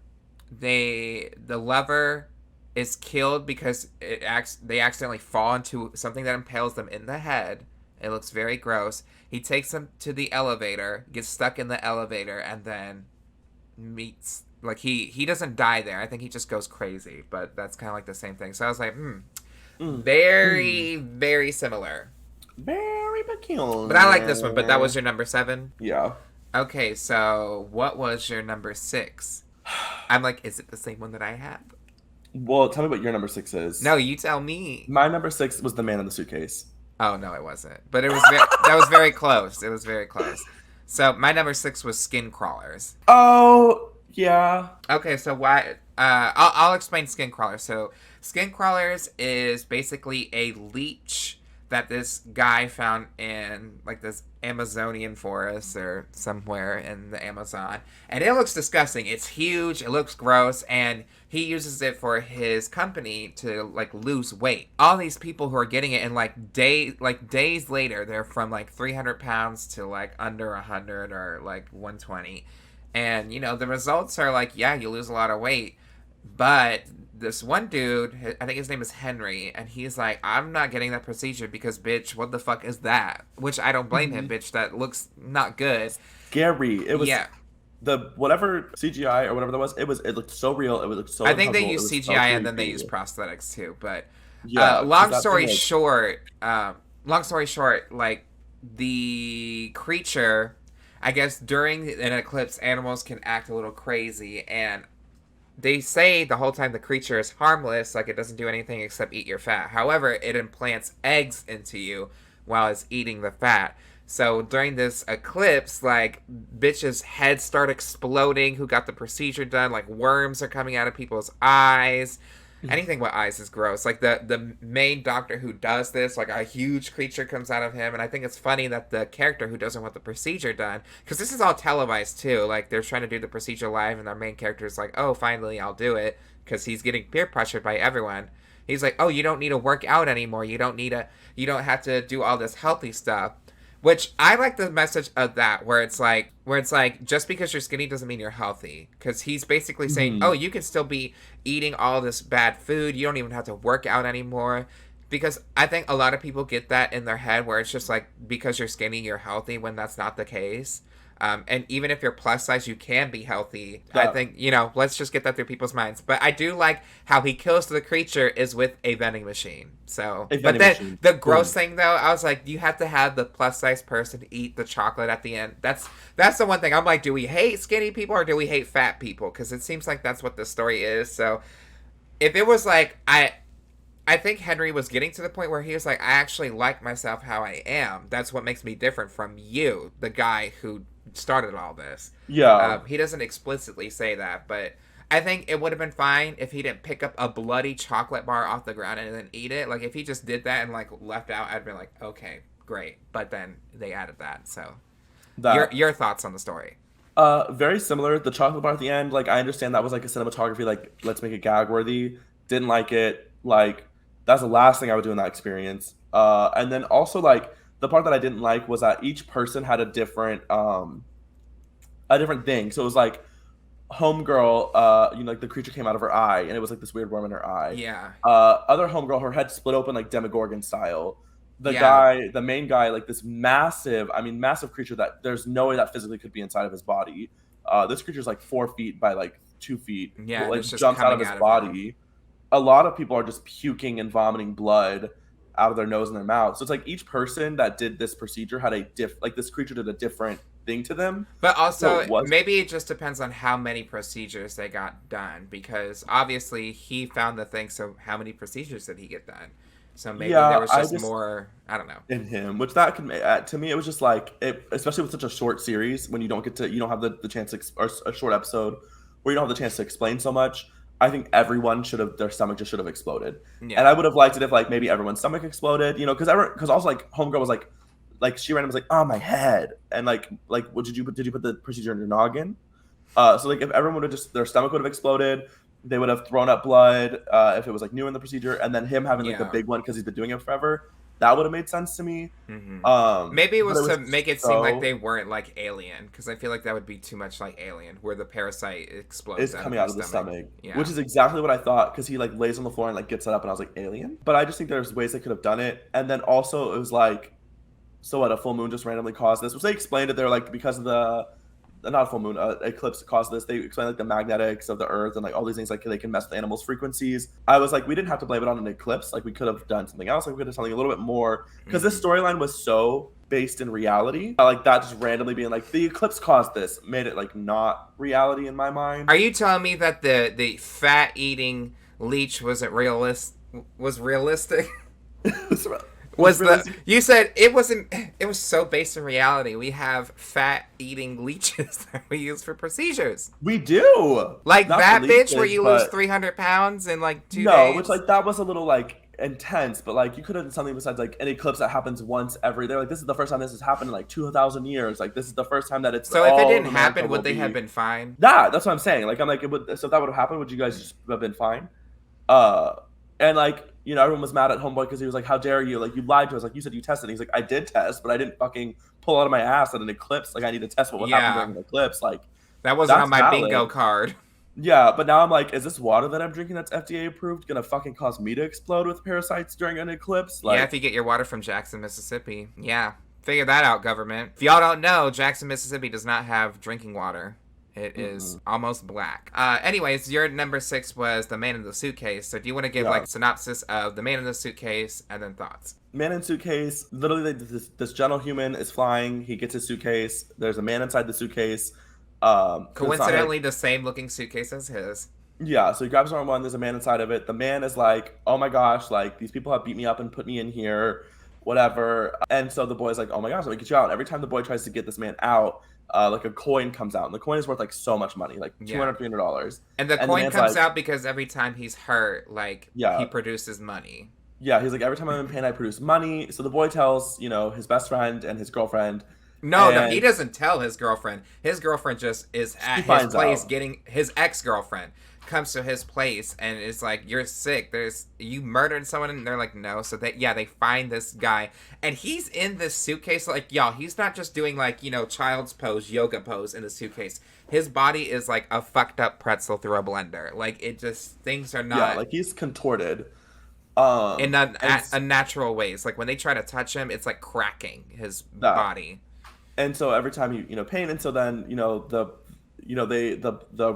the lover is killed because they accidentally fall into something that impales them in the head. It looks very gross. He takes them to the elevator, gets stuck in the elevator, and then meets like he doesn't die there. I think he just goes crazy, but that's kind of like the same thing. So I was like, very very similar. Very peculiar. But I like this one. But that was your number 7. Yeah. Okay, so what was your number 6? I'm like, is it the same one that I have? Well, tell me what your number 6 is. No, you tell me. My number 6 was The Man in the Suitcase. Oh no, it wasn't. But it was that was very close. It was very close. So my number 6 was Skin Crawlers. Oh, yeah. Okay, so why? I'll explain Skin Crawlers. So Skin Crawlers is basically a leech that this guy found in like this Amazonian forest or somewhere in the Amazon, and it looks disgusting. It's huge, it looks gross, and he uses it for his company to like lose weight. All these people who are getting it in days later, they're from like 300 pounds to like under 100 or like 120, and the results are like, yeah, you lose a lot of weight. But this one dude, I think his name is Henry, and he's like, I'm not getting that procedure because, bitch, what the fuck is that? Which I don't blame him, bitch. That looks not good. Scary. It was Yeah. the whatever CGI or whatever that was. It looked so real. It looked so. I think they uncomfortable. use It was so CGI and then they creepy. use prosthetics too. But Yeah. 'cause long that story thing short, like the creature, I guess during an eclipse, animals can act a little crazy, and they say the whole time the creature is harmless, like it doesn't do anything except eat your fat. However, it implants eggs into you while it's eating the fat. So during this eclipse, like bitches' heads start exploding who got the procedure done, like worms are coming out of people's eyes. Anything with eyes is gross. Like the main doctor who does this, like a huge creature comes out of him, and I think it's funny that the character who doesn't want the procedure done, because this is all televised too. Like they're trying to do the procedure live, and our main character is like, "Oh, finally, I'll do it," because he's getting peer pressured by everyone. He's like, "Oh, you don't need to work out anymore. You don't have to do all this healthy stuff." Which I like the message of that, where it's like just because you're skinny doesn't mean you're healthy. Because he's basically saying, oh, you can still be eating all this bad food. You don't even have to work out anymore. Because I think a lot of people get that in their head, where it's just like because you're skinny, you're healthy, when that's not the case. And even if you're plus size, you can be healthy. I That, think, let's just get that through people's minds. But I do like how he kills the creature is with a vending machine. So, a but vending then machine. the gross Boom. thing though, I was like, you have to have the plus size person eat the chocolate at the end. That's the one thing. I'm like, do we hate skinny people or do we hate fat people? Because it seems like that's what the story is. So, if it was like I think Henry was getting to the point where he was like, I actually like myself how I am. That's what makes me different from you, the guy who started all this. Yeah. He doesn't explicitly say that, but I think it would have been fine if he didn't pick up a bloody chocolate bar off the ground and then eat it. Like, if he just did that and, like, left out, I'd be like, okay, great. But then they added that, so. That. Your thoughts on the story? Very similar. The chocolate bar at the end, like I understand that was like a cinematography, like let's make it gag worthy. Didn't like it. Like that's the last thing I would do in that experience. And then also like the part that I didn't like was that each person had a different thing. So it was like homegirl, like the creature came out of her eye, and it was like this weird worm in her eye. Yeah. Other homegirl, her head split open like Demogorgon style. Yeah. The main guy, like this massive, massive creature that there's no way that physically could be inside of his body. This creature's like 4 feet by like 2 feet. Yeah, Like it's just jumps out of coming his out of body. A lot of people are just puking and vomiting blood out of their nose and their mouth. So it's like each person that did this procedure had like this creature did a different thing to them. But So also, it was maybe it just depends on how many procedures they got done, because obviously he found the thing, so how many procedures did he get done? So maybe there yeah, was I just just more, I don't know. in him, which that can to me it was just like it, especially with such a short series when you don't have the chance to, or a short episode where you don't have the chance to explain so much. I think everyone should have their stomach just should have exploded, and Yeah. I would have liked it if like maybe everyone's stomach exploded, because also like homegirl was like she ran and was like, oh my head, and like what did you put the procedure in your noggin? So like if everyone would have just their stomach would have exploded, they would have thrown up blood if it was like new in the procedure, and then him having like the Yeah. big one because he's been doing it forever. That would have made sense to me. hmm Maybe it But it was to was make it seem like so they weren't like Alien, because I feel like that would be too much like Alien, where the parasite explodes it's out of coming your out of the stomach, Yeah. which is exactly what I thought because he like lays on the floor and like gets it up, and I was like alien. But I just think there's ways they could have done it, and then also it was like, so what? A full moon just randomly caused this, which they explained it. They're like because of the not a full moon, eclipse caused this. They explained like the magnetics of the earth and like all these things, like they can mess with animals' frequencies. I was like, we didn't have to blame it on an eclipse. Like we could have done something else. Like we could have done something a little bit more because this hmm storyline was so based in reality. Like that just randomly being like the eclipse caused this made it like not reality in my mind. Are you telling me that the fat eating leech was realistic? Was Was the realistic. you said it wasn't? It was so based in reality. We have fat eating leeches that we use for procedures, We do like not that the bitch where leeches, you lose but 300 pounds in like 2 days. no, which like that was a little like intense, but like you could have done something besides like an eclipse that happens once every. They're like, this is the first time this has happened in like 2,000 years. Like this is the first time that it's So if it all didn't of America happen, will would they have be. been fine? Yeah, that's what I'm saying. Like I'm like, so if that would have happened, would you guys just have been fine? Uh, and like everyone was mad at Homeboy because he was like, how dare you? Like you lied to us. Like you said you tested. And he's like, I did test, but I didn't fucking pull out of my ass at an eclipse. Like I need to test what would happen Yeah, during an eclipse. Like that wasn't that's on my bingo valid. card. Yeah, but now I'm like, is this water that I'm drinking that's FDA approved gonna fucking cause me to explode with parasites during an eclipse? Yeah, if Like, you get your water from Jackson, Mississippi. Yeah, figure that out, government. If y'all don't know, Jackson, Mississippi does not have drinking water. It is mm-mm. almost black. Anyways, your number 6 was The Man in the Suitcase. So do you want to give Yeah. like synopsis of The Man in the Suitcase and then thoughts? Man in suitcase. Literally, this gentle human is flying. He gets his suitcase. There's a man inside the suitcase. 'Cause it's not his- Coincidentally, the same looking suitcase as his. yeah. So he grabs arm one. There's a man inside of it. The man is like, oh my gosh, like these people have beat me up and put me in here, whatever. And so the boy's like, oh my gosh, let me get you out. Every time the boy tries to get this man out, like a coin comes out, and the coin is worth like so much money, like Yeah. 200 $300. And the And the coin man's comes like, out because every time he's hurt, like, he yeah. produces money. Yeah, he's like, every time I'm in pain, I produce money. So the boy tells, his best friend and his girlfriend, No, he and doesn't tell his girlfriend. His girlfriend just is at she his finds place out. getting his ex-girlfriend comes to his place and is like, "You're sick. You murdered someone," and they're like, "No." So they find this guy and he's in this suitcase. Like, y'all, he's not just doing like child's pose, yoga pose in the suitcase. His body is like a fucked up pretzel through a blender. Like it just things are Yeah, not like he's contorted. in And unnatural ways. Like when they try to touch him, it's like cracking his that body. And so every time pain, and so then the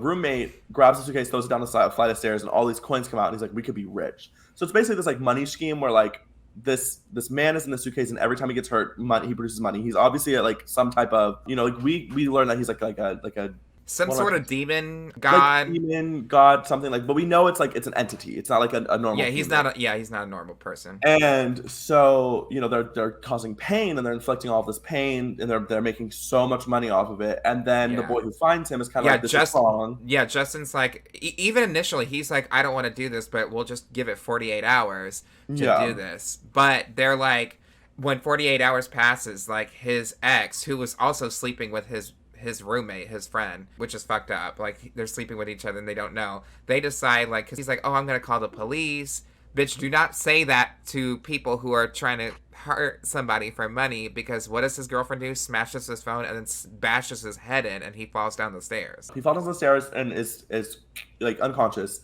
roommate grabs the suitcase, throws it down the flight of stairs, and all these coins come out, and he's like, we could be rich. So it's basically this like money scheme where like this man is in the suitcase, and every time he gets hurt, he produces money. He's obviously like some type of like we learn that he's like a some sort of demon like god. demon god, something like. But we know it's like it's an entity. It's not like a normal. Yeah, he's human. he's not a normal person. And so they're causing pain, and they're inflicting all of this pain, and they're making so much money off of it. And then the boy who finds him is kind of like, this is wrong. Yeah, Justin's like, even initially he's like, I don't want to do this, but we'll just give it 48 hours to do this. But they're like, when 48 hours passes, like his ex, who was also sleeping with his roommate, his friend, which is fucked up. Like, they're sleeping with each other and they don't know. They decide, like, because he's like, oh, I'm going to call the police. Bitch, do not say that to people who are trying to hurt somebody for money, because what does his girlfriend do? Smashes his phone and then bashes his head in, and he falls down the stairs. He falls down the stairs and is like unconscious.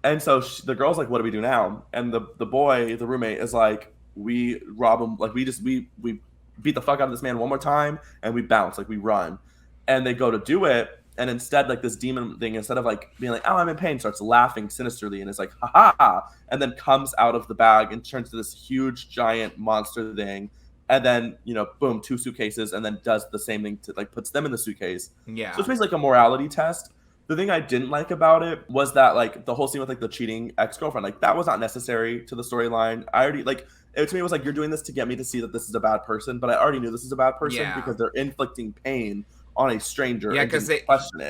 And so the girl's like, what do we do now? And the boy, the roommate, is like, we rob him. Like, we beat the fuck out of this man one more time, and we bounce, like we run. And they go to do it, and instead, like, this demon thing, instead of like being like, oh, I'm in pain, starts laughing sinisterly and is like, ha ha, and then comes out of the bag and turns to this huge giant monster thing, and then boom, 2 suitcases, and then does the same thing to like puts them in the suitcase. Yeah. So it's basically like a morality test. The thing I didn't like about it was that like the whole scene with like the cheating ex-girlfriend, like that was not necessary to the storyline. I already like it to me was like, you're doing this to get me to see that this is a bad person, but I already knew this is a bad person because they're inflicting pain on a stranger. Yeah, because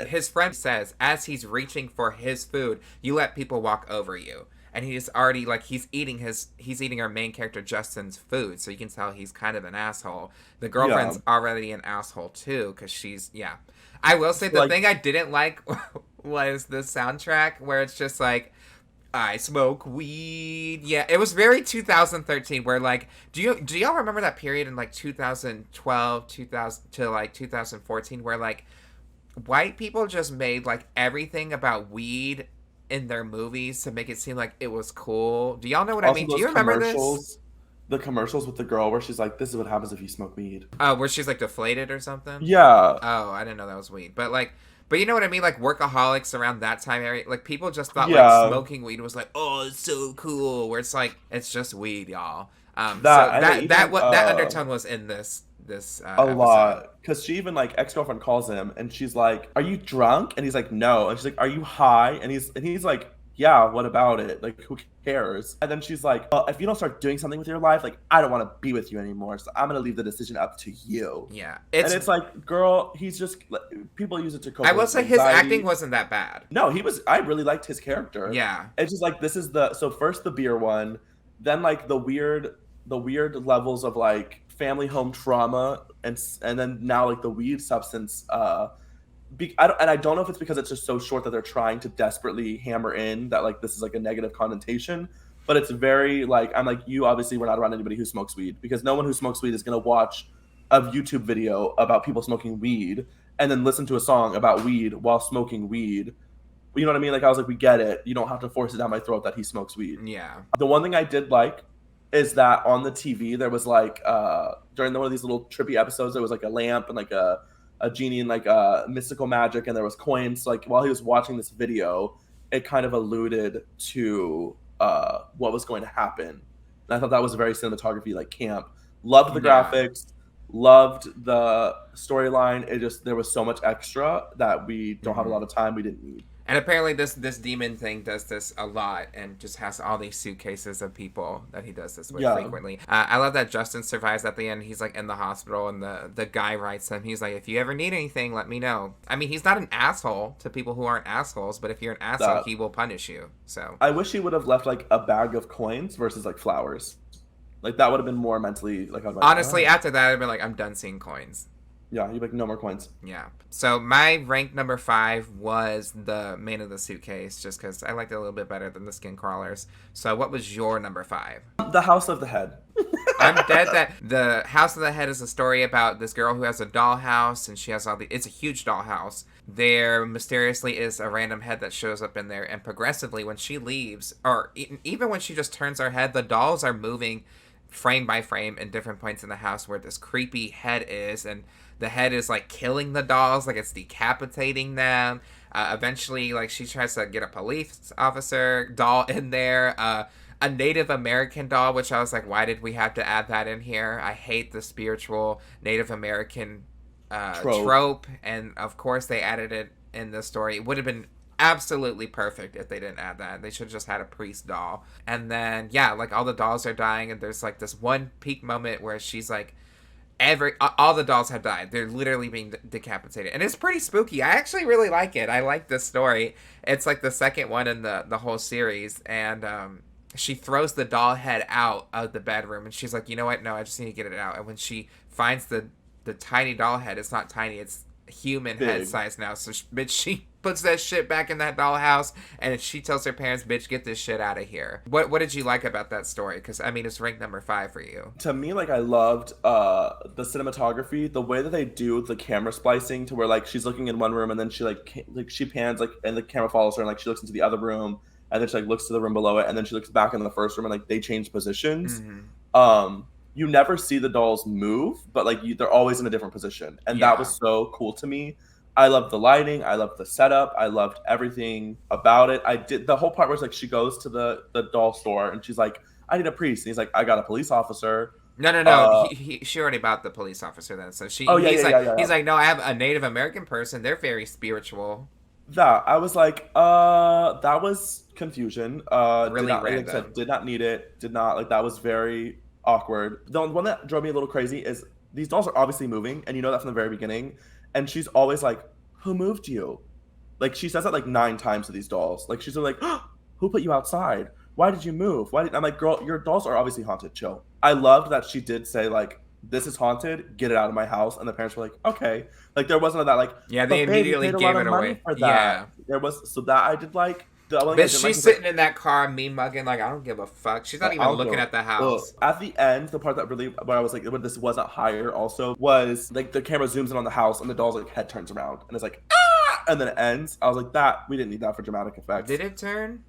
his friend says, as he's reaching for his food, you let people walk over you, and he's already like he's eating our main character Justin's food, so you can tell he's kind of an asshole. The girlfriend's already an asshole too, because she's I will say the thing I didn't like was the soundtrack, where it's just like, I smoke weed. Yeah, it was very 2013. Where like, do y'all remember that period in like 2012, 2000 to like 2014, where like white people just made like everything about weed in their movies to make it seem like it was cool. Do y'all know what I mean? Do you remember this? The commercials with the girl where she's like, "This is what happens if you smoke weed." Oh, where she's like deflated or something. Yeah. Oh, I didn't know that was weed, but like. But you know what I mean? Like, Workaholics around that time area, like, people just thought, like, smoking weed was like, oh, it's so cool. Where it's like, it's just weed, y'all. That undertone was in this episode. Lot. Because she even, like, ex-girlfriend calls him, and she's like, are you drunk? And he's like, no. And she's like, are you high? And he's like, yeah, what about it? Like, who cares? And then she's like, well, if you don't start doing something with your life, like, I don't want to be with you anymore, so I'm going to leave the decision up to you. Yeah. It's like, girl, he's just, people use it to cope I will say his acting wasn't that bad. No, I really liked his character. Yeah. It's just like, so first the beer one, then like the weird levels of like family home trauma, and then now like the weed substance, I don't know if it's because it's just so short that they're trying to desperately hammer in that like this is like a negative connotation, but it's very like, I'm like, you obviously were not around anybody who smokes weed, because no one who smokes weed is going to watch a YouTube video about people smoking weed and then listen to a song about weed while smoking weed. You know what I mean? Like, I was like, we get it. You don't have to force it down my throat that he smokes weed. Yeah. The one thing I did like is that on the TV there was like during one of these little trippy episodes, there was like a lamp and like a genie and like mystical magic, and there was coins. So, like, while he was watching this video, it kind of alluded to what was going to happen, and I thought that was very cinematography, like camp. Loved the graphics, loved the storyline. There was so much extra that we don't have a lot of time we didn't need. And apparently this demon thing does this a lot, and just has all these suitcases of people that he does this with frequently. I love that Justin survives at the end. He's like in the hospital, and the guy writes him. He's like, if you ever need anything, let me know. I mean, he's not an asshole to people who aren't assholes, but if you're an asshole, he will punish you. So I wish he would have left like a bag of coins versus like flowers. Like, that would have been more mentally like, honestly, after that I'd been like, I'm done seeing coins. Yeah, you'd be like, no more coins. Yeah. So my rank number 5 was the Man of the Suitcase, just because I liked it a little bit better than the Skin Crawlers. So what was your number 5? The House of the Head. I'm dead that the House of the Head is a story about this girl who has a dollhouse, and she has it's a huge dollhouse. There mysteriously is a random head that shows up in there, and progressively when she leaves, or even when she just turns her head, the dolls are moving frame by frame in different points in the house where this creepy head is, and the head is like killing the dolls, like it's decapitating them. Eventually, like she tries to get a police officer doll in there, a Native American doll, which I was like, why did we have to add that in here? I hate the spiritual Native American trope, and of course they added it in the story. It would have been absolutely perfect if they didn't add that. They should have just had a priest doll. And then, yeah, like all the dolls are dying, and there's like this one peak moment where she's like, all the dolls have died. They're literally being decapitated, and it's pretty spooky. I actually really like it. I like this story. It's like the second one in the whole series, and she throws the doll head out of the bedroom, and she's like, you know what? No, I just need to get it out. And when she finds the tiny doll head, it's not tiny, it's human head size now. So she puts that shit back in that dollhouse, and she tells her parents, bitch, get this shit out of here. What did you like about that story? Because, I mean, it's ranked number 5 for you. To me, like, I loved the cinematography, the way that they do the camera splicing to where, like, she's looking in one room, and then she, like she pans, like, and the camera follows her, and, like, she looks into the other room, and then she, like, looks to the room below it, and then she looks back in the first room, and, like, they change positions. Mm-hmm. You never see the dolls move, but, like, they're always in a different position, and that was so cool to me. I loved the lighting. I loved the setup. I loved everything about it. I did the whole part where it's like she goes to the doll store and she's like, I need a priest. And he's like, I got a police officer. No. She already bought the police officer then. So he's like, no, I have a Native American person. They're very spiritual. I was like, that was confusion. Really random. Like I said, did not need it. Did not, like, that was very awkward. The one that drove me a little crazy is these dolls are obviously moving, and you know that from the very beginning. And she's always like, who moved you? Like, she says that like 9 times to these dolls. Like, she's like, oh, who put you outside? Why did you move? I'm like, girl, your dolls are obviously haunted. Chill. I loved that she did say, like, this is haunted. Get it out of my house. And the parents were like, okay. Like, there wasn't that, like, yeah, they immediately gave it away. For that. Yeah. There was, so that I did like. But she's sitting in that car, me mugging, like, I don't give a fuck. She's not even looking at the house. At the end, the part that really, where I was like, when this wasn't higher also, was, like, the camera zooms in on the house, and the doll's, like, head turns around, and it's like, ah! And then it ends. I was like, we didn't need that for dramatic effects. Did it turn?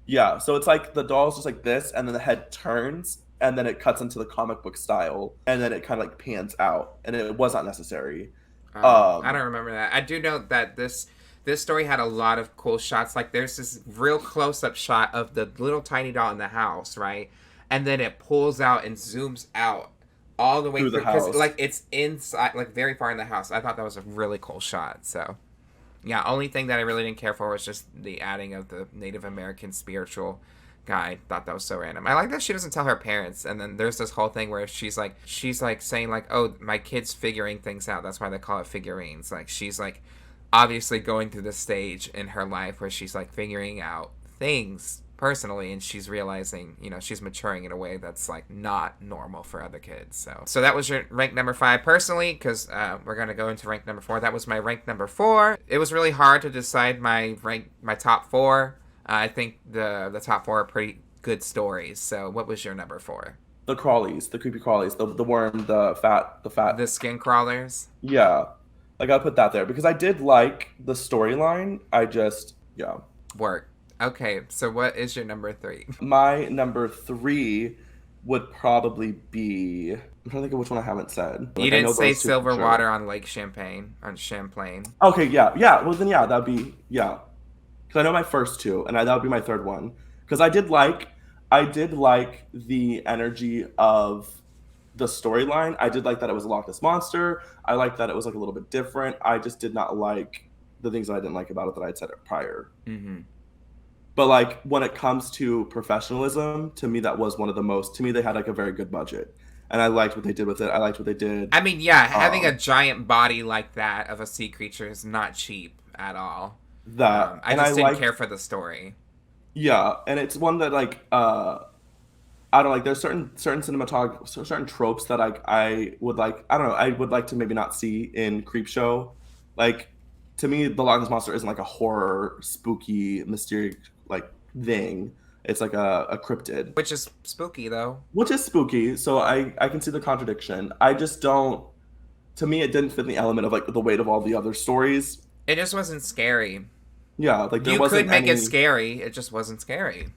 Yeah, so it's like, the doll's just like this, and then the head turns, and then it cuts into the comic book style, and then it kind of, like, pans out, and it was not necessary. I don't remember that. I do know that this story had a lot of cool shots. Like, there's this real close-up shot of the little tiny doll in the house, right? And then it pulls out and zooms out all the way through the house. Like, it's inside, like, very far in the house. I thought that was a really cool shot. So, yeah, only thing that I really didn't care for was just the adding of the Native American spiritual guy. Thought that was so random. I like that she doesn't tell her parents. And then there's this whole thing where she's like saying, like, oh, my kid's figuring things out. That's why they call it figurines. Like, she's like, obviously going through this stage in her life where she's like figuring out things personally, and she's realizing, you know, she's maturing in a way that's like not normal for other kids. So that was your rank number 5 personally, because we're gonna go into rank number 4. That was my rank number 4. It was really hard to decide my top 4. I think the top 4 are pretty good stories. So what was your number 4? The crawlies, the creepy crawlies, the worm, the fat, the skin crawlers. Yeah. I gotta put that there because I did like the storyline. Work. Okay, so what is your number 3? My number 3 would probably be. I'm trying to think of which one I haven't said. Like, you didn't say Silver Water on Lake Champlain. Okay, yeah. Well, then that'd be because I know my first 2, and that would be my third one. Because I did like the energy of the storyline. I did like that it was a Loch Ness Monster. I liked that it was like a little bit different. I just did not like the things that I didn't like about it that I had said prior. Mm-hmm. But like when it comes to professionalism, to me that was one of the most. To me, they had like a very good budget, and I liked what they did with it. I liked what they did. I mean, yeah, having a giant body like that of a sea creature is not cheap at all. I just didn't care for the story. Yeah, and it's one that like. I don't like. There's certain cinematography, certain tropes that I would like. I don't know. I would like to maybe not see in Creepshow. Like, to me, the Loch Ness Monster isn't like a horror, spooky, mysterious like thing. It's like a cryptid, which is spooky though. Which is spooky. So I can see the contradiction. I just don't. To me, it didn't fit the element of like the weight of all the other stories. It just wasn't scary. Yeah, like you could make it scary. It just wasn't scary.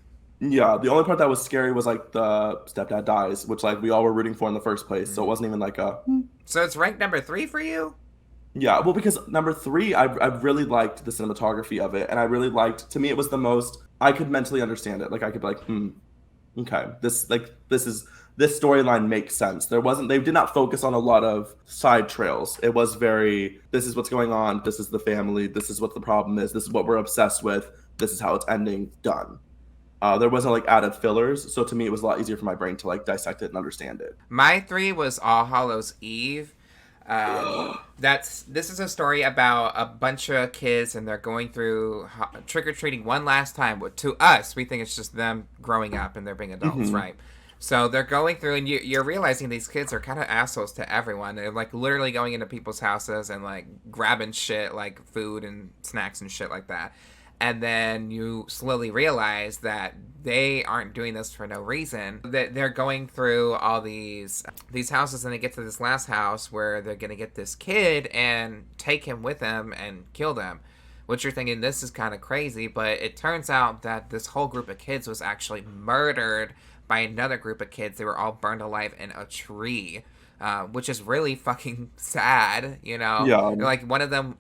Yeah, the only part that was scary was like the stepdad dies, which like we all were rooting for in the first place. So it wasn't even like a So it's ranked number 3 for you? yeah. Well, because number three, I really liked the cinematography of it, and I really liked. To me, it was the most I could mentally understand it. Like I could be like, okay, this storyline makes sense. They did not focus on a lot of side trails. It was very this is what's going on. This is the family. This is what the problem is. This is what we're obsessed with. This is how it's ending. Done. There wasn't like added fillers, so to me it was a lot easier for my brain to like dissect it and understand it. My 3 was All Hallows Eve. This is a story about a bunch of kids and they're going through trick or treating one last time. To us, we think it's just them growing up and they're being adults, right? So they're going through, and you're realizing these kids are kind of assholes to everyone. They're like literally going into people's houses and like grabbing shit like food and snacks and shit like that. And then you slowly realize that they aren't doing this for no reason. That they're going through all these houses, and they get to this last house where they're gonna get this kid and take him with them and kill them. Which you're thinking, this is kind of crazy, but it turns out that this whole group of kids was actually murdered by another group of kids. They were all burned alive in a tree. Which is really fucking sad, you know? Yeah. Like, one of them,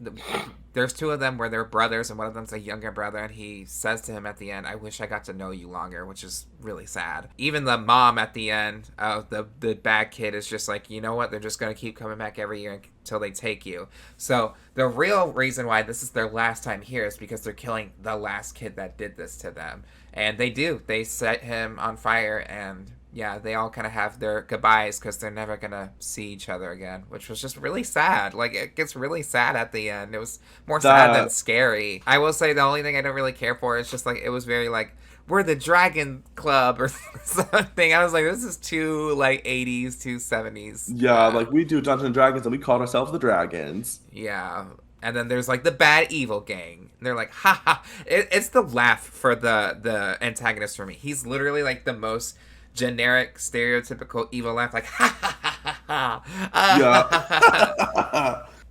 there's two of them where they're brothers, and one of them's a younger brother, and he says to him at the end, I wish I got to know you longer, which is really sad. Even the mom at the end, the bad kid, is just like, you know what? They're just going to keep coming back every year until they take you. So, the real reason why this is their last time here is because they're killing the last kid that did this to them. And they do. They set him on fire, and yeah, they all kind of have their goodbyes because they're never going to see each other again, which was just really sad. Like, it gets really sad at the end. It was more sad than scary. I will say the only thing I don't really care for is just, like, it was very, like, we're the Dragon Club or something. I was like, this is too, like, 80s, too 70s. Yeah, like, we do Dungeons and Dragons, and we called ourselves the Dragons. Yeah. And then there's, like, the bad evil gang. And they're like, ha ha. It's the laugh for the antagonist for me. He's literally, like, the most generic, stereotypical evil laugh, like ha ha ha ha.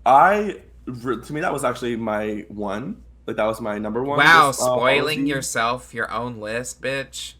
Yeah. To me, that was actually my one. Like, that was my number one. Wow, spoiling yourself your own list, bitch.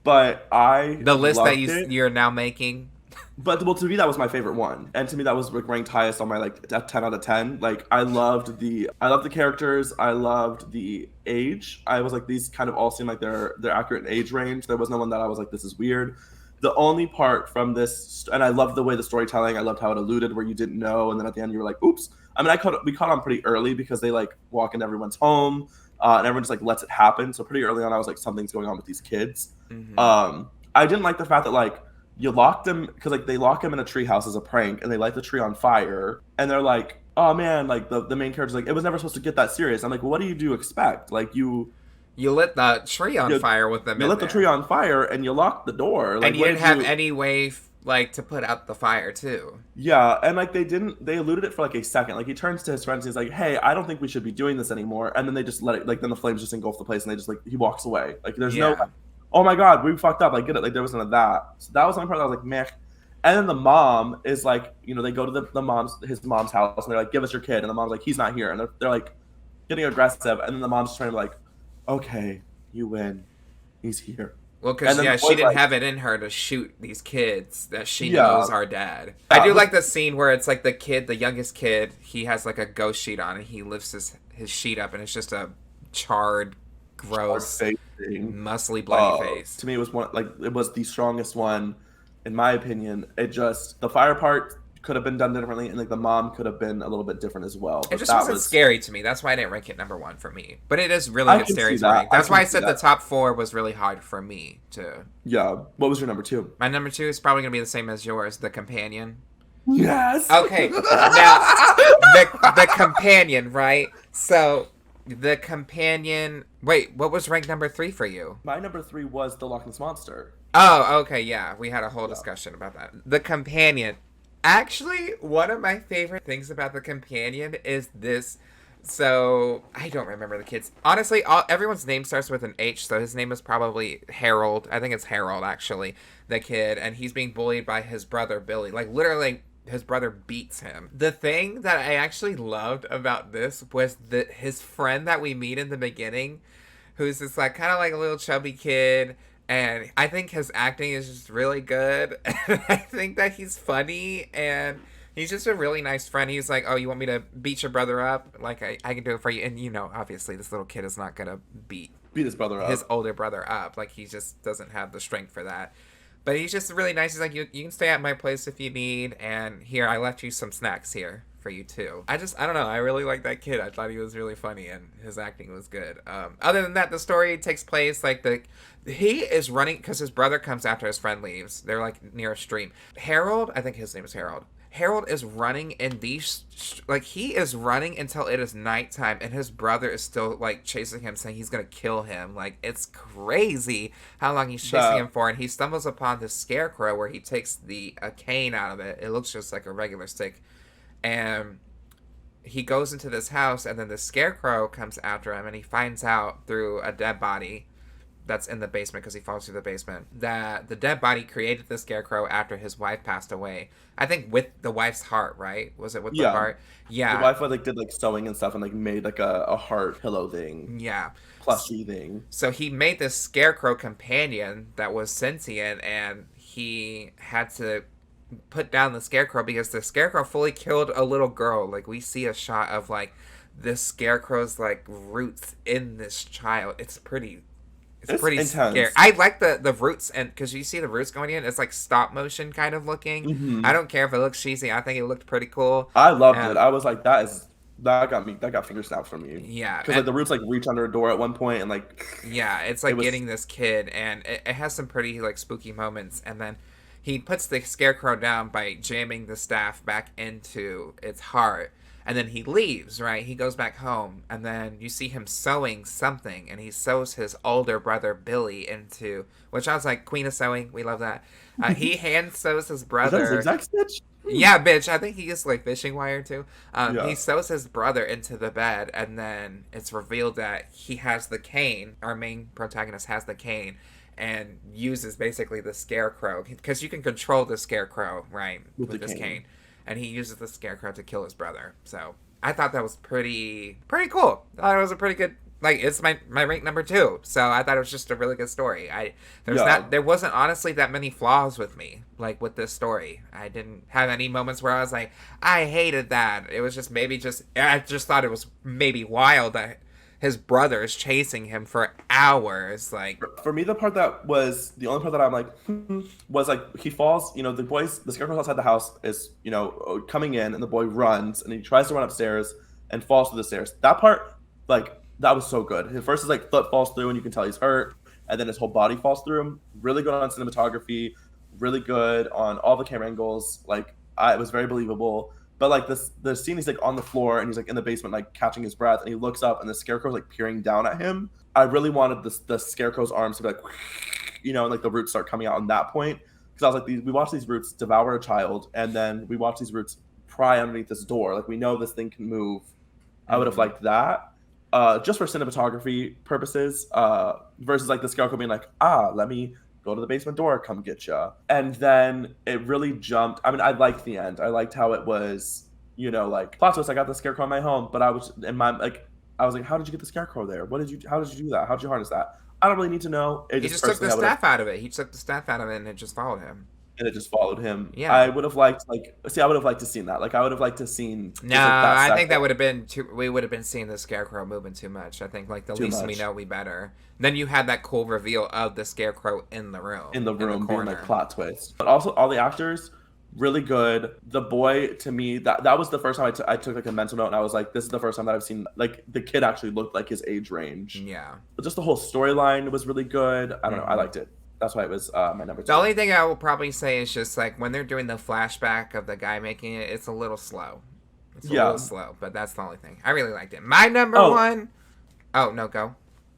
But the list that you're now making. But well, to me that was my favorite one, and to me that was ranked highest on my like 10 out of 10. Like I loved the characters, I loved the age. I was like, these kind of all seem like they're accurate in age range. There was no one that I was like, this is weird. The only part from this, and I loved the way the storytelling. I loved how it alluded where you didn't know, and then at the end you were like, oops. I mean, we caught on pretty early because they like walk into everyone's home, and everyone just like lets it happen. So pretty early on, I was like, something's going on with these kids. Mm-hmm. I didn't like the fact that like, you locked them because like they lock him in a treehouse as a prank, and they light the tree on fire, and they're like, "Oh man!" Like the main character's like, "It was never supposed to get that serious." I'm like, well, "What do you expect? Like you lit the tree on fire with them. You lit the tree on fire, and you locked the door. Like, and you didn't have any way like to put out the fire too." Yeah, and like they eluded it for like a second. Like he turns to his friends, and he's like, "Hey, I don't think we should be doing this anymore." And then they just let it. Like then the flames just engulf the place, and they just like he walks away. Like there's no. Oh my god, we fucked up. Like, get it. Like, there was none of that. So that was the only part that I was like, meh. And then the mom is like, you know, they go to his mom's house, and they're like, give us your kid. And the mom's like, he's not here. And they're like getting aggressive. And then the mom's trying to be like, okay, you win. He's here. Well, because, she didn't have it in her to shoot these kids that she knows are dead. I do like the scene where it's like the youngest kid, he has like a ghost sheet on, and he lifts his sheet up, and it's just a charred, gross, muscly, bloody face. To me, it was the strongest one, in my opinion. The fire part could have been done differently, and like the mom could have been a little bit different as well. It just wasn't scary to me. That's why I didn't rank it number one for me. But it is really good scary to rank. That's why I said the top 4 was really hard for me to. Yeah. What was your number 2? My number 2 is probably gonna be the same as yours, The Companion. Yes. Okay. Now, the Companion, right? So. The Companion. Wait, what was ranked number 3 for you? My number 3 was the Loch Ness Monster. Oh, okay, yeah. We had a whole discussion about that. The Companion. Actually, one of my favorite things about The Companion is this. So, I don't remember the kids. Honestly, everyone's name starts with an H, so his name is probably Harold. I think it's Harold, actually, the kid. And he's being bullied by his brother, Billy. Like, literally, his brother beats him. The thing that I actually loved about this was that his friend that we meet in the beginning, who's this like kind of like a little chubby kid, And I think his acting is just really good. I think that he's funny, and he's just a really nice friend. He's like, oh, you want me to beat your brother up? Like, I can do it for you. And, you know, obviously this little kid is not going to beat his brother up. His older brother up. Like, he just doesn't have the strength for that. But he's just really nice. He's like, you can stay at my place if you need. And here, I left you some snacks here for you too. I don't know. I really like that kid. I thought he was really funny and his acting was good. Other than that, the story takes place like he is running because his brother comes after his friend leaves. They're like near a stream. Harold, I think his name is Harold. Harold is running in these, like, he is running until it is nighttime, and his brother is still, like, chasing him, saying he's gonna kill him. Like, it's crazy how long he's chasing him for, and he stumbles upon this scarecrow where he takes a cane out of it. It looks just like a regular stick, and he goes into this house, and then the scarecrow comes after him, and he finds out through a dead body that's in the basement, because he falls through the basement, that the dead body created the scarecrow after his wife passed away. I think with the wife's heart, right? Was it with the heart? Yeah. The wife like did like sewing and stuff and like made like a heart pillow thing. Yeah. Plushie thing. So he made this scarecrow companion that was sentient, and he had to put down the scarecrow because the scarecrow fully killed a little girl. Like, we see a shot of like this scarecrow's like roots in this child. It's pretty intense. Scary. I like the roots, and because you see the roots going in, it's like stop motion kind of looking. Mm-hmm. I don't care if it looks cheesy. I think it looked pretty cool. I loved it. I was like, that got finger snaps from me. Yeah, because like the roots like reach under a door at one point, and like it's like getting this kid, and it has some pretty like spooky moments, and then he puts the scarecrow down by jamming the staff back into its heart. And then he leaves, right? He goes back home, and then you see him sewing something, and he sews his older brother Billy into, which I was like, Queen of Sewing, we love that. He hand sews his brother. Is that his exact stitch? Yeah, bitch. I think he used like fishing wire too. He sews his brother into the bed, and then it's revealed that he has the cane. Our main protagonist has the cane, and uses basically the scarecrow, because you can control the scarecrow, right, with this cane. And he uses the scarecrow to kill his brother. So I thought that was pretty cool. I thought it was a pretty good, like, it's my rank number 2. So I thought it was just a really good story. There wasn't honestly that many flaws with me, like with this story. I didn't have any moments where I was like, I hated that. It was just I just thought it was maybe wild that his brother is chasing him for hours. Like, for me, the part that was the only part that I'm like was like he falls. You know, the scarecrow outside the house is coming in, and the boy runs, and he tries to run upstairs and falls through the stairs. That part, like, that was so good. His first is like foot falls through, and you can tell he's hurt, and then his whole body falls through him. Really good on cinematography. Really good on all the camera angles. Like, it was very believable. But like the scene, he's like on the floor and he's like in the basement, like catching his breath, and he looks up and the scarecrow's like peering down at him. I really wanted the scarecrow's arms to be like, and like the roots start coming out on that point, because I was like, we watch these roots devour a child, and then we watch these roots pry underneath this door. Like, we know this thing can move. I would have liked that, just for cinematography purposes, versus like the scarecrow being like, let me go to the basement door, come get ya. And then it really jumped. I mean, I liked the end. I liked how it was, like, plot twist, I got the scarecrow in my home, but I was like, how did you get the scarecrow there? How did you do that? How did you harness that? I don't really need to know. He just took the staff out of it. He took the staff out of it, and it just followed him. And it just followed him. Yeah. I would have liked, I would have liked to seen that. Like, I would have liked to seen. No, I think that would have been we would have been seeing the scarecrow moving too much. I think, like, the least we know, we better. Then you had that cool reveal of the scarecrow in the room. In the room, being like plot twist. But also, all the actors, really good. The boy, to me, that was the first time I took like a mental note, and I was like, this is the first time that I've seen, like, the kid actually looked like his age range. Yeah. But just the whole storyline was really good. I don't know. I liked it. That's why it was my number 2. The only thing I will probably say is just, like, when they're doing the flashback of the guy making it, it's a little slow. It's a little slow, but that's the only thing. I really liked it. My number 1. Oh, no, go.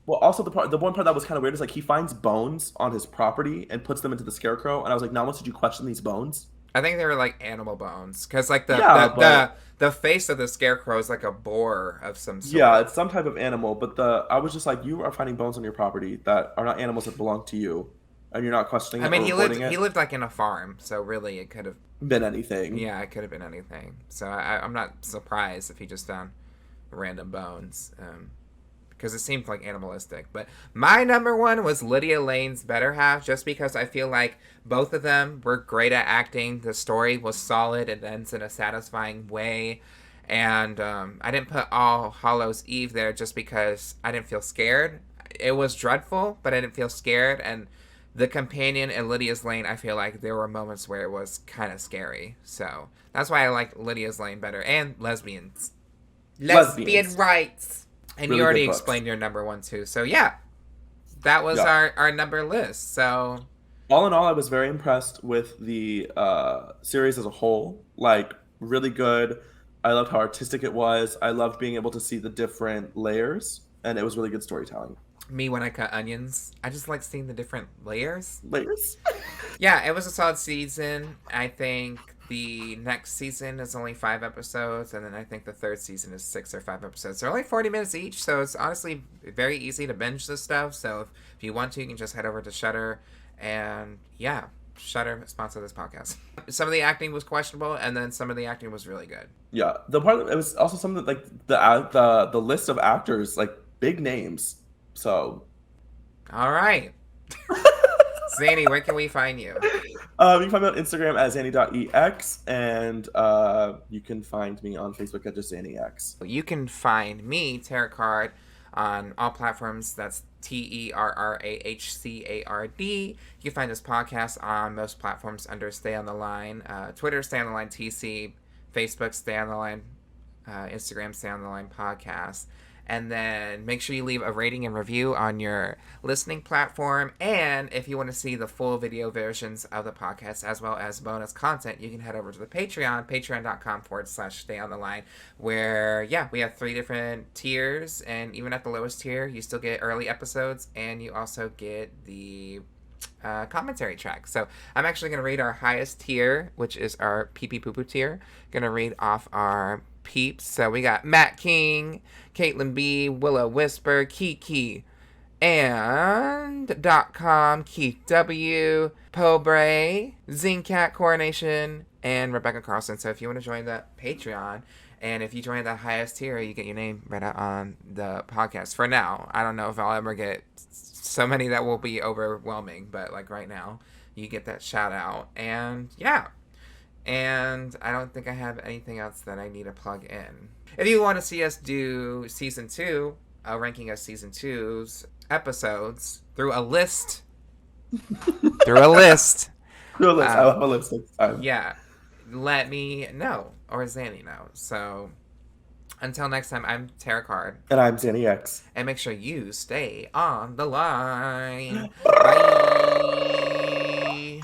Well, also the one part that was kind of weird is, like, he finds bones on his property and puts them into the scarecrow, and I was like, now once did you question these bones? I think they were like animal bones, because like the face of the scarecrow is like a boar of some sort. Yeah, it's some type of animal, but I was just like, you are finding bones on your property that are not animals that belong to you, and you're not questioning. I mean, he lived like in a farm, so really it could have been anything. Yeah, it could have been anything. So I'm not surprised if he just found random bones. because it seemed like animalistic. But my number one was Lydia Lane's better half, just because I feel like both of them were great at acting. The story was solid. It ends in a satisfying way. And I didn't put All Hallows Eve there just because I didn't feel scared. It was dreadful, but I didn't feel scared. And The Companion and Lydia's Lane, I feel like there were moments where it was kind of scary. So that's why I like Lydia's Lane better. And lesbians. Lesbian rights. And really you already explained your number one, too. So, yeah. That was our number list. So, all in all, I was very impressed with the series as a whole. Like, really good. I loved how artistic it was. I loved being able to see the different layers. And it was really good storytelling. Me when I cut onions. I just like seeing the different layers. Layers? Yeah, it was a solid season. I think the next season is only 5 episodes, and then I think the third season is 6 or 5 episodes. They're only 40 minutes each, so it's honestly very easy to binge this stuff. So if you want to, you can just head over to Shudder. And yeah, Shudder sponsor this podcast. Some of the acting was questionable, and then some of the acting was really good. Yeah, the part of it was also something like the list of actors, like big names. So, all right. Zanny, where can we find you? You can find me on Instagram at zanny.ex, and you can find me on Facebook at just zannyx. You can find me, Terrah Card, on all platforms. That's TerrahCard. You can find this podcast on most platforms under Stay on the Line. Twitter, Stay on the Line TC. Facebook, Stay on the Line. Instagram, Stay on the Line Podcast. And then make sure you leave a rating and review on your listening platform. And if you want to see the full video versions of the podcast as well as bonus content, you can head over to the Patreon, patreon.com/stay on the line, where, yeah, we have 3 different tiers. And even at the lowest tier, you still get early episodes, and you also get the commentary track. So I'm actually going to read our highest tier, which is our pee-pee poo-poo tier. Going to read off our peeps. So we got Matt King, Caitlin B, Willow Whisper, Kiki, and .com, Keith W, Pobre, Zingcat Coronation, and Rebecca Carlson. So if you want to join that Patreon, and if you join the highest tier, you get your name read out on the podcast. For now, I don't know if I'll ever get so many that will be overwhelming, but like right now, you get that shout out. And yeah. And I don't think I have anything else that I need to plug in. If you want to see us do Season 2, ranking of Season 2's episodes through a list. I will have a list next time. Yeah. Let me know. Or Zanny know. So, until next time, I'm Terrah Card. And I'm Zanny X. And make sure you stay on the line. Bye.